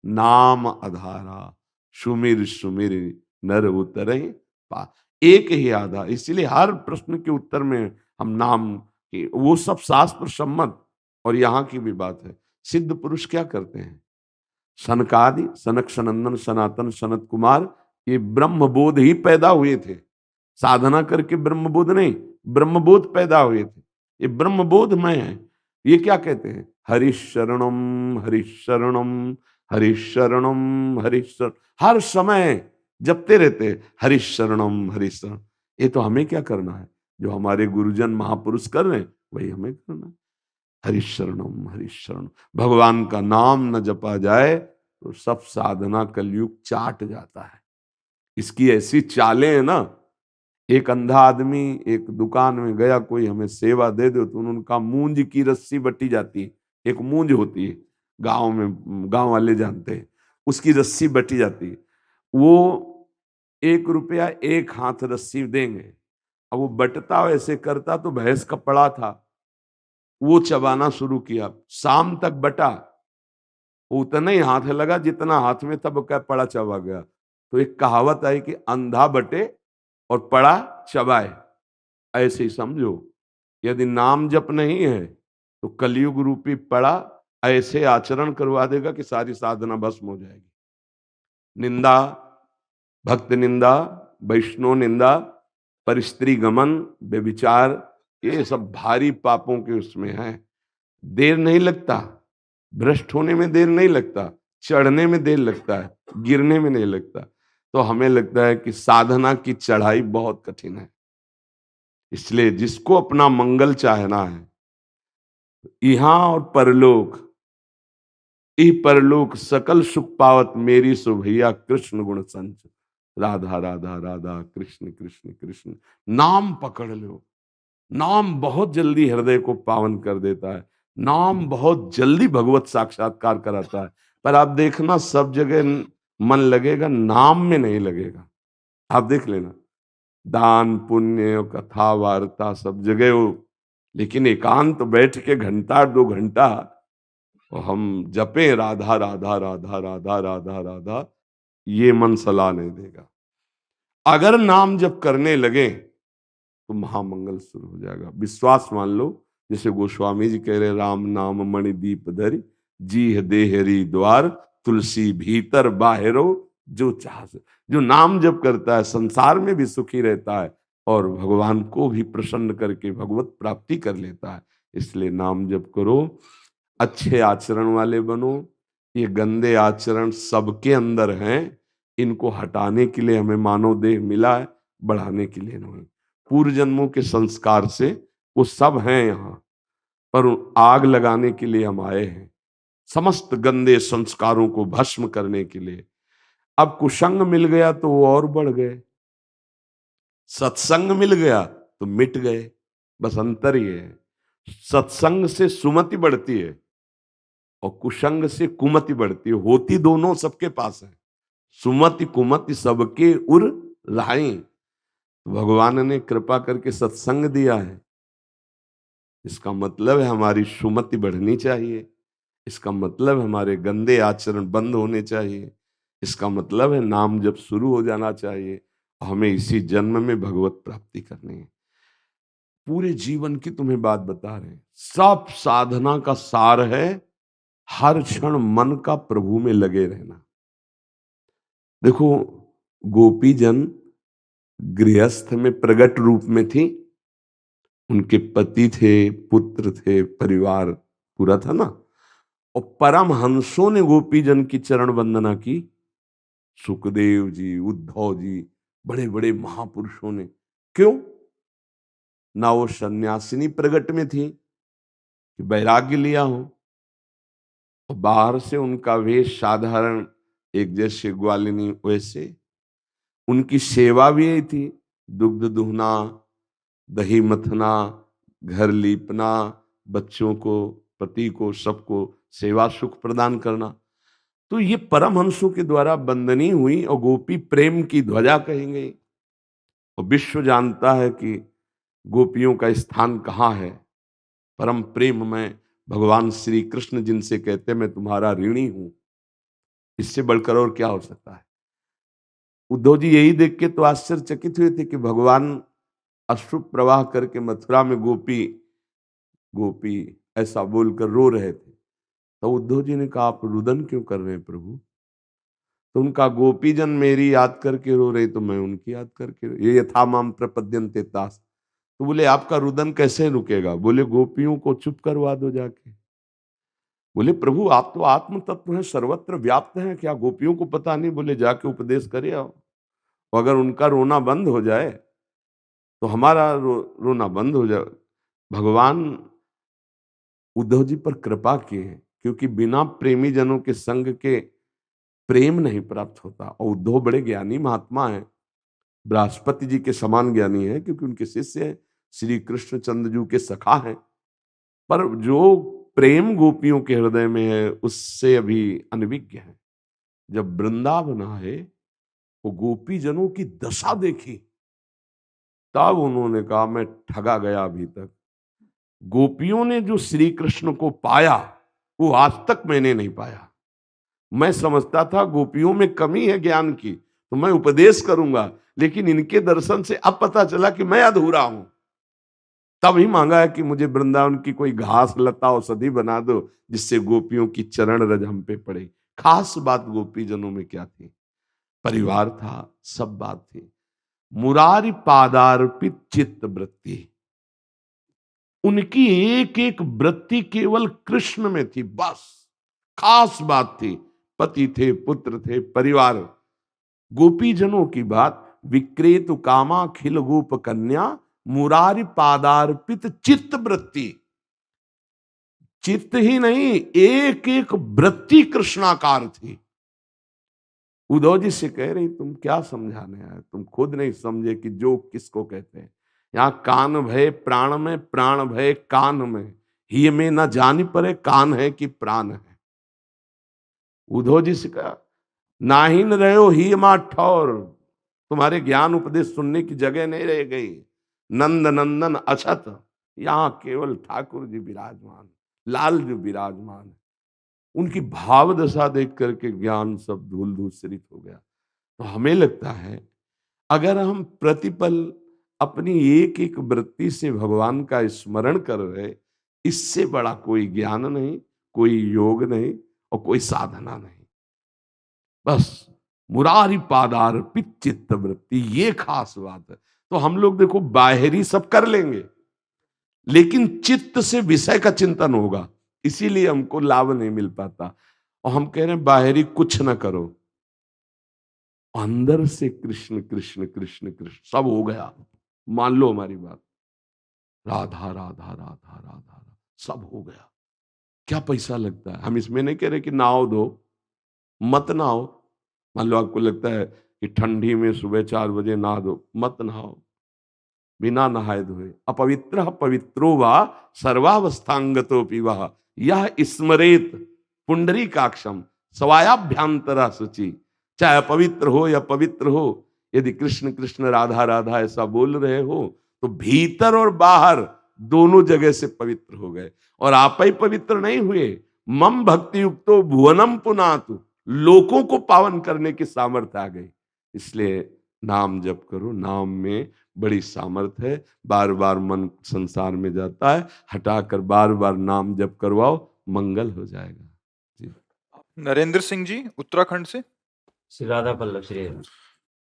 नाम आधारा, सुमिर सुमिर नर उतरे पा। एक ही आधार। इसीलिए हर प्रश्न के उत्तर में हम नाम की, वो सब शास्त्र सम्मत। और यहाँ की भी बात है, सिद्ध पुरुष क्या करते हैं? सनकादि, सनक सनंदन सनातन सनत कुमार, ये ब्रह्मबोध ही पैदा हुए थे। साधना करके ब्रह्मबोध नहीं, ब्रह्मबोध पैदा हुए थे। ये ब्रह्मबोध में है। ये क्या कहते हैं? हरिशरणम हरिशरणम हरिशरणम हरिशरण, हर समय जपते रहते हैं हरिशरणम हरिशरण। ये तो हमें क्या करना है? जो हमारे गुरुजन महापुरुष कर रहे हैं वही हमें करना है। हरिशरणम हरिशरण। भगवान का नाम न जपा जाए तो सब साधना कलयुग चाट जाता है। इसकी ऐसी चालें हैं ना, एक अंधा आदमी एक दुकान में गया, कोई हमें सेवा दे दो, तो उनका मूंज की रस्सी बटी जाती है। एक मूंज होती है, गांव में गांव वाले जानते हैं, उसकी रस्सी बटी जाती है। वो 1 रुपया 1 हाथ रस्सी देंगे। अब वो बटता वैसे करता तो भैंस का पड़ा था, वो चबाना शुरू किया, शाम तक बटा, वो उतना ही हाथ लगा जितना हाथ में तब क्या पड़ा चबा गया। तो एक कहावत आई कि अंधा बटे और पड़ा चबाए। ऐसे ही समझो, यदि नाम जप नहीं है तो कलयुग रूपी पड़ा ऐसे आचरण करवा देगा कि सारी साधना भस्म हो जाएगी। निंदा, भक्त निंदा, वैष्णव निंदा, परिस्त्री गमन, व्यभिचार, ये सब भारी पापों के उसमें है। देर नहीं लगता, भ्रष्ट होने में देर नहीं लगता, चढ़ने में देर लगता है, गिरने में नहीं लगता। तो हमें लगता है कि साधना की चढ़ाई बहुत कठिन है। इसलिए जिसको अपना मंगल चाहना है, यहाँ और परलोक, ई परलोक सकल सुख पावत मेरी सो भैया कृष्ण गुण संच। राधा राधा राधा कृष्ण कृष्ण कृष्ण, नाम पकड़ लो। नाम बहुत जल्दी हृदय को पावन कर देता है। नाम बहुत जल्दी भगवत साक्षात्कार कराता है। पर आप देखना, सब जगह मन लगेगा, नाम में नहीं लगेगा। आप देख लेना, दान पुण्य कथा वार्ता सब जगह हो, लेकिन एकांत बैठ के घंटा 2 घंटा और हम जपे राधा राधा राधा राधा राधा राधा, ये मन सलाह नहीं देगा। अगर नाम जप करने लगे तो महामंगल शुरू हो जाएगा। विश्वास मान लो, जैसे गोस्वामी जी कह रहे, राम नाम मणि दीप धरि, जी देहरी द्वार, तुलसी भीतर बाहरो, जो चाह। जो नाम जप करता है संसार में भी सुखी रहता है और भगवान को भी प्रसन्न करके भगवत प्राप्ति कर लेता है। इसलिए नाम जप करो, अच्छे आचरण वाले बनो। ये गंदे आचरण सबके अंदर हैं, इनको हटाने के लिए हमें मानव देह मिला है, बढ़ाने के लिए नहीं। पूर्व जन्मों के संस्कार से वो सब हैं यहाँ, पर आग लगाने के लिए हम आए हैं, समस्त गंदे संस्कारों को भस्म करने के लिए। अब कुसंग मिल गया तो वो और बढ़ गए, सत्संग मिल गया तो मिट गए। बस अंतर ये है, सत्संग से सुमति बढ़ती है और कुसंग से कुमति बढ़ती है। होती दोनों सबके पास है, सुमति कुमति सबके उर लाएं। भगवान ने कृपा करके सत्संग दिया है, इसका मतलब है हमारी सुमति बढ़नी चाहिए, इसका मतलब हमारे गंदे आचरण बंद होने चाहिए, इसका मतलब है नाम जब शुरू हो जाना चाहिए। हमें इसी जन्म में भगवत प्राप्ति करनी है। पूरे जीवन की तुम्हें बात बता रहे हैं, सब साधना का सार है हर क्षण मन का प्रभु में लगे रहना। देखो, गोपी जन गृहस्थ में प्रगट रूप में थी, उनके पति थे, पुत्र थे, परिवार पूरा था ना। और परम हंसों ने गोपी जन की चरण वंदना की, सुखदेव जी, उद्धव जी, बड़े बड़े महापुरुषों ने। क्यों? ना वो सन्यासिनी प्रगट में थी कि वैराग्य लिया हो, और बाहर से उनका वेश साधारण एक जैसे ग्वालिनी, वैसे उनकी सेवा भी यही थी, दुग्ध दुहना, दही मथना, घर लीपना, बच्चों को, पति को, सबको सेवा सुख प्रदान करना। तो ये परमहंसों के द्वारा वंदनी हुई और गोपी प्रेम की ध्वजा कही गई। और विश्व जानता है कि गोपियों का स्थान कहाँ है। परम प्रेम में भगवान श्री कृष्ण जिनसे कहते मैं तुम्हारा ऋणी हूं, इससे बढ़कर और क्या हो सकता है। उद्धव जी यही देख के तो आश्चर्यचकित हुए थे कि भगवान अश्रु प्रवाह करके मथुरा में गोपी गोपी ऐसा बोलकर रो रहे थे। तो उद्धव जी ने कहा, आप रुदन क्यों कर रहे हैं प्रभु? तो उनका, गोपीजन मेरी याद करके रो रहे तो मैं उनकी याद करके, ये यथा माम प्रपद्यन्ते तास। तो बोले आपका रुदन कैसे रुकेगा? बोले गोपियों को चुप करवा दो जाके। बोले प्रभु आप तो आत्म तत्व हैं, सर्वत्र व्याप्त हैं, क्या गोपियों को पता नहीं? बोले जाके उपदेश करे आओ, अगर उनका रोना बंद हो जाए तो हमारा रोना बंद हो जाए। भगवान उद्धव जी पर कृपा किए, क्योंकि बिना प्रेमी जनों के संग के प्रेम नहीं प्राप्त होता। और उद्धव बड़े ज्ञानी महात्मा हैं, बृहस्पति जी के समान ज्ञानी हैं, क्योंकि उनके शिष्य हैं, श्री कृष्ण चंद्रजू के सखा हैं। पर जो प्रेम गोपियों के हृदय में है उससे अभी अनभिज्ञ है। जब वृंदावन आए, वो गोपी जनों की दशा देखी, तब उन्होंने कहा मैं ठगा गया। अभी तक गोपियों ने जो श्री कृष्ण को पाया वो आज तक मैंने नहीं पाया। मैं समझता था गोपियों में कमी है ज्ञान की, तो मैं उपदेश करूंगा, लेकिन इनके दर्शन से अब पता चला कि मैं अधूरा हूं। तभी मांगा है कि मुझे वृंदावन की कोई घास लता औषधि बना दो, जिससे गोपियों की चरण रज हम पे पड़े। खास बात गोपी जनों में क्या थी? परिवार था, सब बात थी। मुरारी पादार्पित चित्त वृत्ति, उनकी एक एक वृत्ति केवल कृष्ण में थी, बस। खास बात थी, पति थे, पुत्र थे, परिवार। गोपी जनों की बात, विक्रेतु कामा खिल गोप कन्या मुरारी पादार्पित चित्त वृत्ति। चित्त ही नहीं, एक एक वृत्ति कृष्णाकार थी। उद्धव जी से कह रही तुम क्या समझाने आए? तुम खुद नहीं समझे कि जो किसको कहते हैं। यहां कान भय प्राण में, प्राण भय कान में, ही में न जानी पड़े कान है कि प्राण है। उद्धव जी से कहा नाहीन रहो ही मा ठौर, तुम्हारे ज्ञान उपदेश सुनने की जगह नहीं रह गई। नंद नंदन अछत, यहां केवल ठाकुर जी विराजमान, लाल जो विराजमान है। उनकी भाव दशा देख करके ज्ञान सब धूल धूसरित हो गया। तो हमें लगता है अगर हम प्रतिपल अपनी एक एक वृत्ति से भगवान का स्मरण कर रहे, इससे बड़ा कोई ज्ञान नहीं, कोई योग नहीं और कोई साधना नहीं। बस मुरारी पादार्पित चित्त वृत्ति, ये खास बात है। तो हम लोग देखो बाहरी सब कर लेंगे, लेकिन चित्त से विषय का चिंतन होगा, इसीलिए हमको लाभ नहीं मिल पाता। और हम कह रहे हैं बाहरी कुछ ना करो, अंदर से कृष्ण कृष्ण कृष्ण कृष्ण सब हो गया। मान लो हमारी बात, राधा राधा राधा राधा सब हो गया। क्या पैसा लगता है? हम इसमें नहीं कह रहे कि नहाओ धो, मत नहाओ। मान लो आपको लगता है कि ठंडी में सुबह 4 बजे नहा दो, मत नहाओ, बिना नहाए धोए। अपवित्र पवित्रो वा सर्वावस्थांगतो पिवा यह स्मरेत पुंडरीकाक्षम सवायाभ्यांतरा शुचि। चाहे अपवित्र हो या पवित्र हो, यदि कृष्ण कृष्ण राधा राधा ऐसा बोल रहे हो तो भीतर और बाहर दोनों जगह से पवित्र हो गए। और आप ही पवित्र नहीं हुए, मम भक्ति युक्तो भुवनम पुनातु, लोगों को पावन करने की सामर्थ्य आ गई। इसलिए नाम जप करो, नाम में बड़ी सामर्थ्य है। बार बार मन संसार में जाता है, हटाकर बार बार नाम जप करवाओ, मंगल हो जाएगा। जी। नरेंद्र सिंह जी उत्तराखंड से। श्री राधा पल्लव श्री हरिवंश।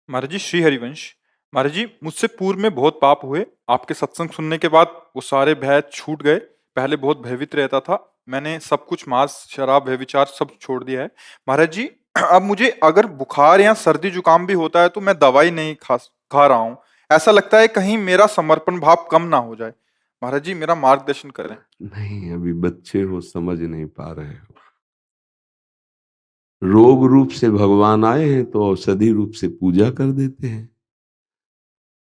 महाराज जी श्री हरिवंश। महाराज जी मुझसे पूर्व में बहुत पाप हुए, आपके सत्संग सुनने के बाद वो सारे भय छूट गए। पहले बहुत भयभीत रहता था, मैंने सब कुछ मांस शराब व्यभिचार सब छोड़ दिया है। महाराज जी अब मुझे अगर बुखार या सर्दी जुकाम भी होता है तो मैं दवाई नहीं खा रहा हूँ। ऐसा लगता है कहीं मेरा समर्पण भाव कम ना हो जाए। महाराज जी मेरा मार्गदर्शन करें। नहीं, अभी बच्चे हो, समझ नहीं पा रहे हो। रोग रूप से भगवान आए हैं तो औषधि रूप से पूजा कर देते हैं,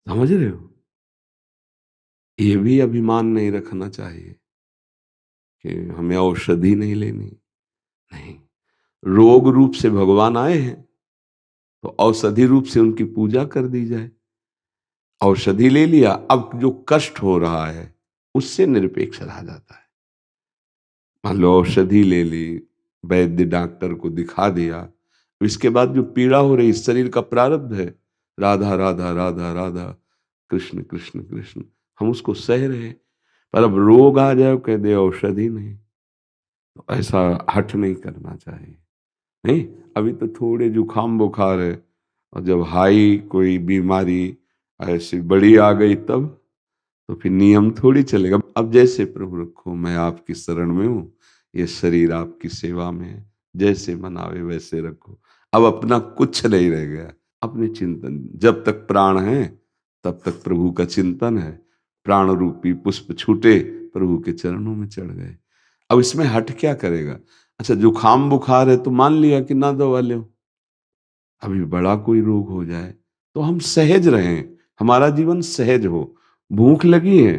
समझ रहे हो? ये भी अभिमान नहीं रखना चाहिए कि हमें औषधि नहीं लेनी। नहीं, रोग रूप से भगवान आए हैं तो औषधि रूप से उनकी पूजा कर दी जाए। औषधि ले लिया, अब जो कष्ट हो रहा है उससे निरपेक्ष रहा जाता है। मान लो औषधि ले ली, वैद्य डॉक्टर को दिखा दिया, इसके बाद जो पीड़ा हो रही शरीर का प्रारब्ध है, राधा राधा राधा राधा कृष्ण कृष्ण कृष्ण, हम उसको सह रहे। पर अब रोग आ जाए कह दे औषधि नहीं, तो ऐसा हठ नहीं करना चाहिए। नहीं, अभी तो थोड़े जुकाम बुखार है, और जब हाई कोई बीमारी ऐसी बड़ी आ गई तब तो फिर नियम थोड़ी चलेगा। अब जैसे प्रभु रखो, मैं आपकी शरण में हूँ, ये शरीर आपकी सेवा में है, जैसे मनावे वैसे रखो। अब अपना कुछ नहीं रह गया, अपने चिंतन। जब तक प्राण है तब तक प्रभु का चिंतन है। प्राण रूपी पुष्प छूटे, प्रभु के चरणों में चढ़ गए। अब इसमें हट क्या करेगा? अच्छा, जुकाम बुखार है तो मान लिया कि ना दवा लो, अभी बड़ा कोई रोग हो जाए तो हम सहज रहें, हमारा जीवन सहज हो। भूख लगी है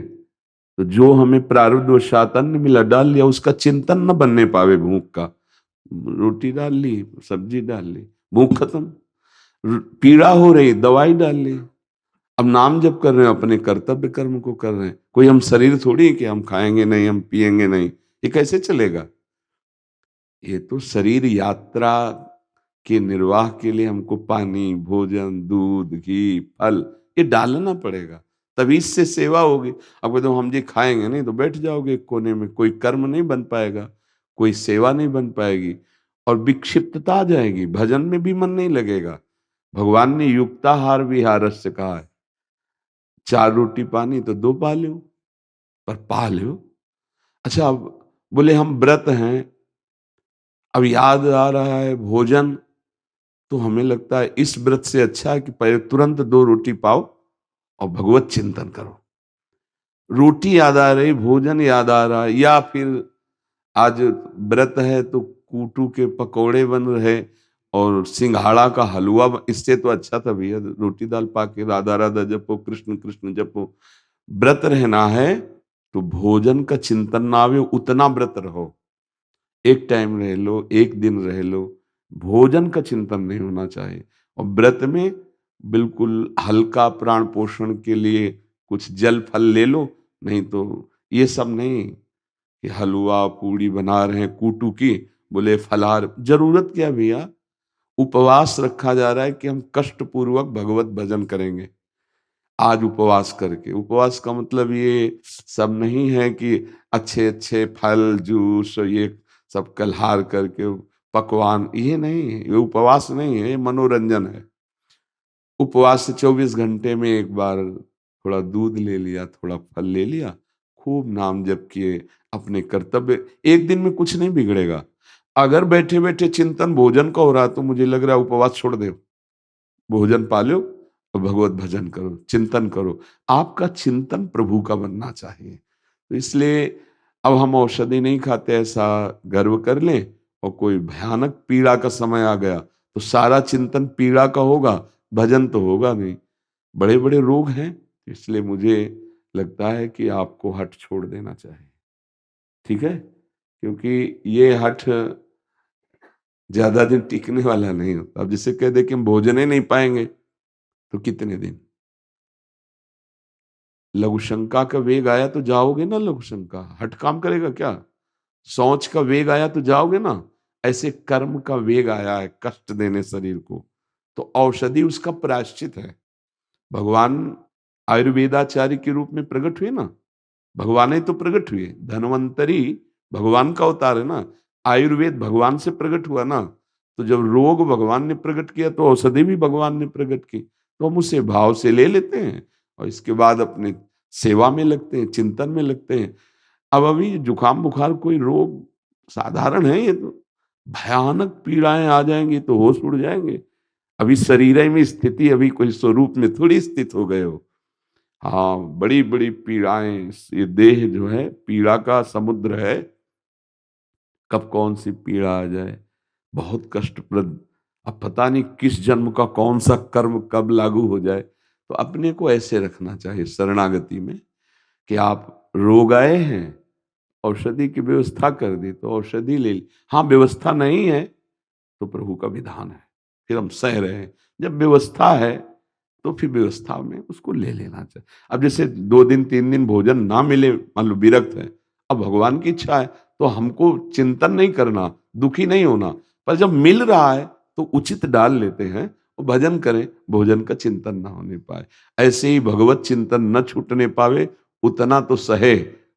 तो जो हमें प्रारब्धवशात अन्न मिला डाल लिया, उसका चिंतन न बनने पावे भूख का। रोटी डाल ली, सब्जी डाल ली, भूख खत्म। पीड़ा हो रही, दवाई डाल ली। अब नाम जप कर रहे हैं, अपने कर्तव्य कर्म को कर रहे हैं। कोई हम शरीर थोड़ी है कि हम खाएंगे नहीं, हम पिएंगे नहीं, ये कैसे चलेगा? ये तो शरीर यात्रा के निर्वाह के लिए हमको पानी, भोजन, दूध, घी, फल ये डालना पड़ेगा, तभी इससे सेवा होगी। अब कहते हम जी खाएंगे नहीं तो बैठ जाओगे एक कोने में, कोई कर्म नहीं बन पाएगा, कोई सेवा नहीं बन पाएगी और विक्षिप्तता आ जाएगी, भजन में भी मन नहीं लगेगा। भगवान ने युक्ताहार विहारस्य कहा है, 4 रोटी पानी तो 2 पा लो, पर पा लो। अच्छा, अब बोले हम व्रत हैं, अब याद आ रहा है भोजन, तो हमें लगता है इस व्रत से अच्छा है कि पहले तुरंत 2 रोटी पाओ और भगवत चिंतन करो। रोटी याद आ रही, भोजन याद आ रहा है, या फिर आज व्रत है तो कूटू के पकोड़े बन रहे और सिंघाड़ा का हलवा, इससे तो अच्छा था भैया रोटी दाल पाके राधा राधा जपो, कृष्ण कृष्ण जपो। व्रत रहना है तो भोजन का चिंतन ना आवे उतना व्रत रहो, एक टाइम रह लो, एक दिन रह लो, भोजन का चिंतन नहीं होना चाहिए। और व्रत में बिल्कुल हल्का प्राण पोषण के लिए कुछ जल फल ले लो, नहीं तो ये सब नहीं कि हलवा पूड़ी बना रहे हैं कूटू की, बोले फलाहार, जरूरत क्या भैया? उपवास रखा जा रहा है कि हम कष्ट पूर्वक भगवत भजन करेंगे। आज उपवास करके, उपवास का मतलब ये सब नहीं है कि अच्छे अच्छे फल जूस ये सब कलहार करके पकवान, ये नहीं है, ये उपवास नहीं है, ये मनोरंजन है। उपवास से 24 घंटे में एक बार थोड़ा दूध ले लिया, थोड़ा फल ले लिया, खूब नाम जप किए, अपने कर्तव्य, एक दिन में कुछ नहीं बिगड़ेगा। अगर बैठे बैठे चिंतन भोजन का हो रहा तो मुझे लग रहा है उपवास छोड़ दो, भोजन पालो और भगवत भजन करो, चिंतन करो। आपका चिंतन प्रभु का बनना चाहिए। तो इसलिए अब हम औषधि नहीं खाते, ऐसा गर्व कर लें, और कोई भयानक पीड़ा का समय आ गया तो सारा चिंतन पीड़ा का होगा, भजन तो होगा नहीं। बड़े बड़े रोग हैं, इसलिए मुझे लगता है कि आपको हठ छोड़ देना चाहिए, ठीक है? क्योंकि ये हठ ज्यादा दिन टिकने वाला नहीं होता। अब जिसे कह दे कि हम भोजन ही नहीं पाएंगे तो कितने दिन? लघु शंका का वेग आया तो जाओगे ना, लघु शंका हट काम करेगा क्या? सोच का वेग आया तो जाओगे ना। ऐसे कर्म का वेग आया है कष्ट देने शरीर को, तो औषधि उसका प्रायश्चित है। भगवान आयुर्वेदाचार्य के रूप में प्रकट हुए ना, भगवान ही तो प्रकट हुए। धन्वंतरी भगवान का अवतार है ना, आयुर्वेद भगवान से प्रकट हुआ ना। तो जब रोग भगवान ने प्रकट किया तो औषधि भी भगवान ने प्रकट की, तो हम उसे भाव से ले लेते हैं और इसके बाद अपने सेवा में लगते हैं, चिंतन में लगते हैं। अब अभी जुकाम बुखार कोई रोग साधारण है, ये तो भयानक पीड़ाएं आ जाएंगी तो होश उड़ जाएंगे। अभी शरीर में स्थिति अभी कोई स्वरूप में थोड़ी स्थित हो गए हो। हाँ, बड़ी बड़ी पीड़ाएं, ये देह जो है पीड़ा का समुद्र है, कब कौन सी पीड़ा आ जाए, बहुत कष्टप्रद। अब पता नहीं किस जन्म का कौन सा कर्म कब लागू हो जाए। तो अपने को ऐसे रखना चाहिए शरणागति में कि आप रोग आए हैं, औषधि की व्यवस्था कर दी तो औषधि ले ली। हाँ, व्यवस्था नहीं है तो प्रभु का विधान है, फिर हम सह रहे हैं। जब व्यवस्था है तो फिर व्यवस्था में उसको ले लेना चाहिए। अब जैसे 2 दिन 3 दिन भोजन ना मिले, मान लो विरक्त है, अब भगवान की इच्छा है तो हमको चिंतन नहीं करना, दुखी नहीं होना, पर जब मिल रहा है तो उचित डाल लेते हैं और भजन करें, भोजन का चिंतन ना होने पाए। ऐसे ही भगवत चिंतन न छूटने पावे उतना तो सहे,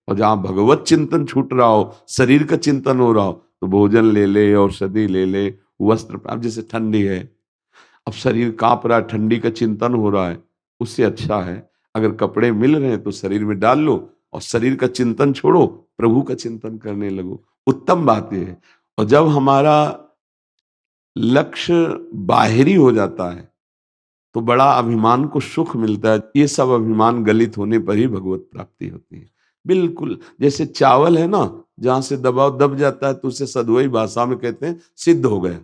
और जहां भगवत चिंतन छूट रहा हो, शरीर का चिंतन हो रहा हो, तो भोजन ले ले, औषधि ले ले, वस्त्र। अब जैसे ठंडी है, अब शरीर कांप रहा है, ठंडी का चिंतन हो रहा है, उससे अच्छा है अगर कपड़े मिल रहे हैं तो शरीर में डाल लो और शरीर का चिंतन छोड़ो, प्रभु का चिंतन करने लगो। उत्तम बात यह है। और जब हमारा लक्ष्य बाहरी हो जाता है तो बड़ा अभिमान को सुख मिलता है। ये सब अभिमान गलित होने पर ही भगवत प्राप्ति होती है। बिल्कुल जैसे चावल है ना, जहां से दबाव दब जाता है तो उसे सदवई भाषा में कहते हैं सिद्ध हो गया।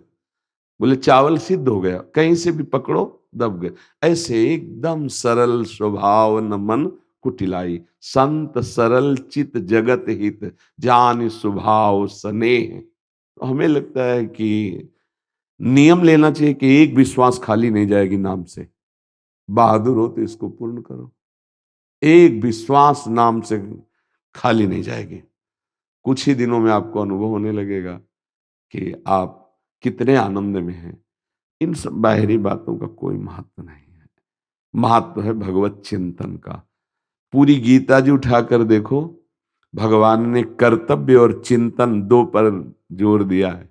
बोले चावल सिद्ध हो गया, कहीं से भी पकड़ो दब गए। ऐसे एकदम सरल स्वभाव न मन कुटिलाई, संत सरल चित जगत हित, जान स्वभाव स्नेह। तो हमें लगता है कि नियम लेना चाहिए कि एक विश्वास खाली नहीं जाएगी नाम से। बहादुर हो तो इसको पूर्ण करो, एक विश्वास नाम से खाली नहीं जाएगी। कुछ ही दिनों में आपको अनुभव होने लगेगा कि आप कितने आनंद में हैं। इन सब बाहरी बातों का कोई महत्व नहीं है, महत्व है भगवत चिंतन का। पूरी गीता जी उठाकर देखो, भगवान ने कर्तव्य और चिंतन दो पर जोर दिया है।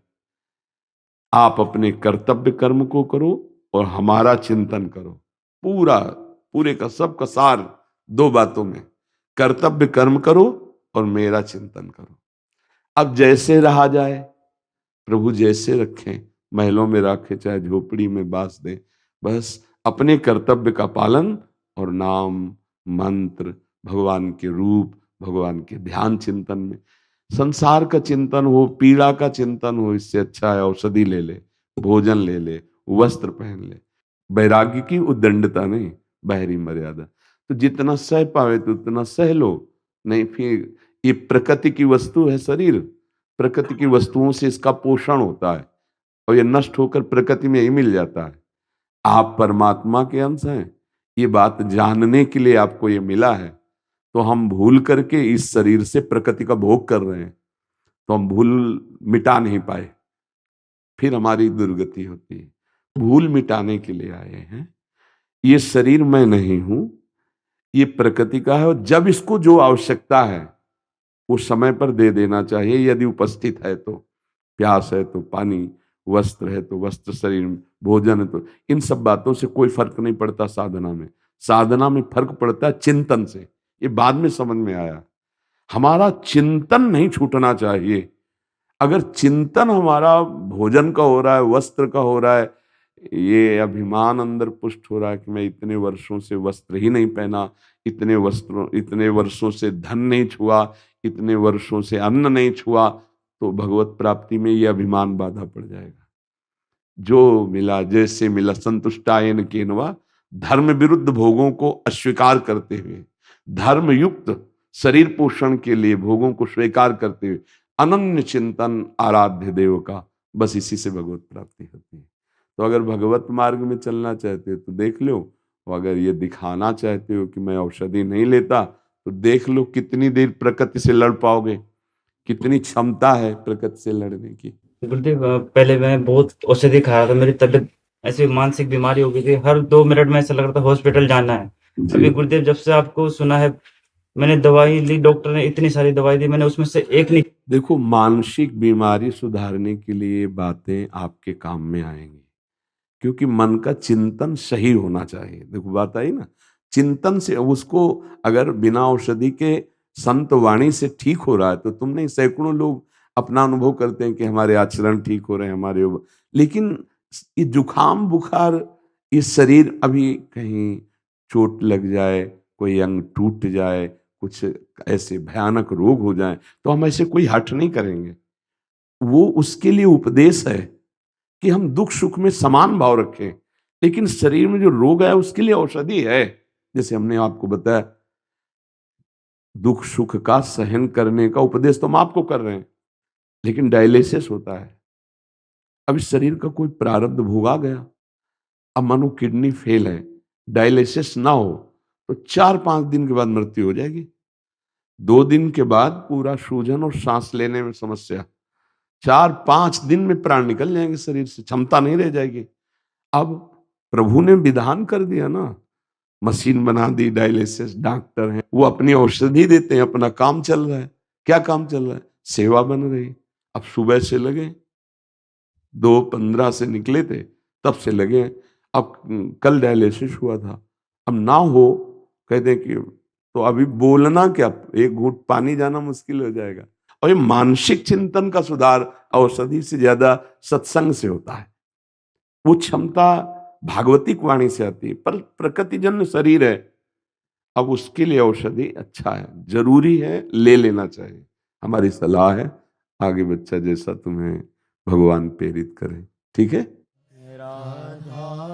आप अपने कर्तव्य कर्म को करो और हमारा चिंतन करो। पूरा पूरे का सब का सार दो बातों में, कर्तव्य कर्म करो और मेरा चिंतन करो। अब जैसे रहा जाए, प्रभु जैसे रखें, महलों में रखे चाहे झोपड़ी में बास दे, बस अपने कर्तव्य का पालन और नाम मंत्र, भगवान के रूप, भगवान के ध्यान चिंतन में। संसार का चिंतन हो, पीड़ा का चिंतन हो, इससे अच्छा है औषधि ले ले, भोजन ले ले, वस्त्र पहन ले। वैराग्य की उद्दंडता नहीं, बाहरी मर्यादा। तो जितना सह पावे तो उतना सह लो, नहीं फिर ये प्रकृति की वस्तु है शरीर, प्रकृति की वस्तुओं से इसका पोषण होता है और ये नष्ट होकर प्रकृति में ही मिल जाता है। आप परमात्मा के अंश हैं, ये बात जानने के लिए आपको ये मिला है। तो हम भूल करके इस शरीर से प्रकृति का भोग कर रहे हैं, तो हम भूल मिटा नहीं पाए, फिर हमारी दुर्गति होती है। भूल मिटाने के लिए आए हैं। ये शरीर मैं नहीं हूं, ये प्रकृति का है और जब इसको जो आवश्यकता है वो समय पर दे देना चाहिए। यदि उपस्थित है तो, प्यास है तो पानी, वस्त्र है तो वस्त्र, शरीर में भोजन है तो, इन सब बातों से कोई फर्क नहीं पड़ता। साधना में, साधना में फर्क पड़ता है चिंतन से। ये बाद में समझ में आया, हमारा चिंतन नहीं छूटना चाहिए। अगर चिंतन हमारा भोजन का हो रहा है, वस्त्र का हो रहा है, ये अभिमान अंदर पुष्ट हो रहा है कि मैं इतने वर्षों से वस्त्र ही नहीं पहना, इतने वर्षों से धन नहीं छुआ, इतने वर्षों से अन्न नहीं छुआ, तो भगवत प्राप्ति में ये अभिमान बाधा पड़ जाएगा। जो मिला जैसे मिला संतुष्टायन केनवा, धर्म विरुद्ध भोगों को अस्वीकार करते हुए, धर्म युक्त शरीर पोषण के लिए भोगों को स्वीकार करते हुए, अनन्य चिंतन आराध्य देव का, बस इसी से भगवत प्राप्ति होती है। तो अगर भगवत मार्ग में चलना चाहते हो तो देख लो, और अगर ये दिखाना चाहते हो कि मैं औषधि नहीं लेता, तो देख लो कितनी देर प्रकृति से लड़ पाओगे, कितनी क्षमता है प्रकृति से लड़ने की। गुरुदेव पहले मैं बहुत औषधि खा रहा था, मेरी तबीयत ऐसी मानसिक बीमारी हो गई थी, हर 2 मिनट में ऐसा लग रहा था हॉस्पिटल जाना है। अभी गुरुदेव जब से आपको सुना है, मैंने दवाई ली, डॉक्टर ने इतनी सारी दवाई दी, मैंने उसमें से एक नहीं। देखो, मानसिक बीमारी सुधारने के लिए बातें आपके काम में आएंगी, क्योंकि मन का चिंतन सही होना चाहिए। देखो बात आई ना, चिंतन से उसको अगर बिना औषधि के संत वाणी से ठीक हो रहा है तो तुम नहीं, सैकड़ों लोग अपना अनुभव करते हैं कि हमारे आचरण ठीक हो रहे हैं, हमारे लेकिन ये जुखाम बुखार, ये शरीर अभी कहीं चोट लग जाए, कोई अंग टूट जाए, कुछ ऐसे भयानक रोग हो जाए, तो हम ऐसे कोई हट नहीं करेंगे। वो उसके लिए उपदेश है कि हम दुख सुख में समान भाव रखें, लेकिन शरीर में जो रोग है उसके लिए औषधि है। जैसे हमने आपको बताया, दुख सुख का सहन करने का उपदेश तो हम आपको कर रहे हैं, लेकिन डायलिसिस होता है। अब इस शरीर का कोई प्रारब्ध भोगा गया, अब मानो किडनी फेल है, डायलिसिस ना हो तो 4-5 दिन के बाद मृत्यु हो जाएगी। 2 दिन के बाद पूरा सूजन और सांस लेने में समस्या, 4-5 दिन में प्राण निकल जाएंगे शरीर से, क्षमता नहीं रह जाएगी। अब प्रभु ने विधान कर दिया ना, मशीन बना दी, डायलिसिस डॉक्टर हैं, वो अपनी औषधि देते हैं, अपना काम चल रहा है। क्या काम चल रहा है? सेवा बन रही। अब सुबह से लगे, 2:15 से निकले थे, तब से लगे। अब कल डायलिसिस हुआ था, अब ना हो कहते हैं कि तो अभी बोलना क्या, एक घूंट पानी जाना मुश्किल हो जाएगा। और ये मानसिक चिंतन का सुधार औषधि से ज्यादा सत्संग से होता है। वो क्षमता भागवतिक वाणी से आती है, पर प्रकृतिजन्य शरीर है, अब उसके लिए औषधि अच्छा है, जरूरी है, ले लेना चाहिए। हमारी सलाह है, आगे बच्चा जैसा तुम्हें भगवान प्रेरित करे। ठीक है। राधा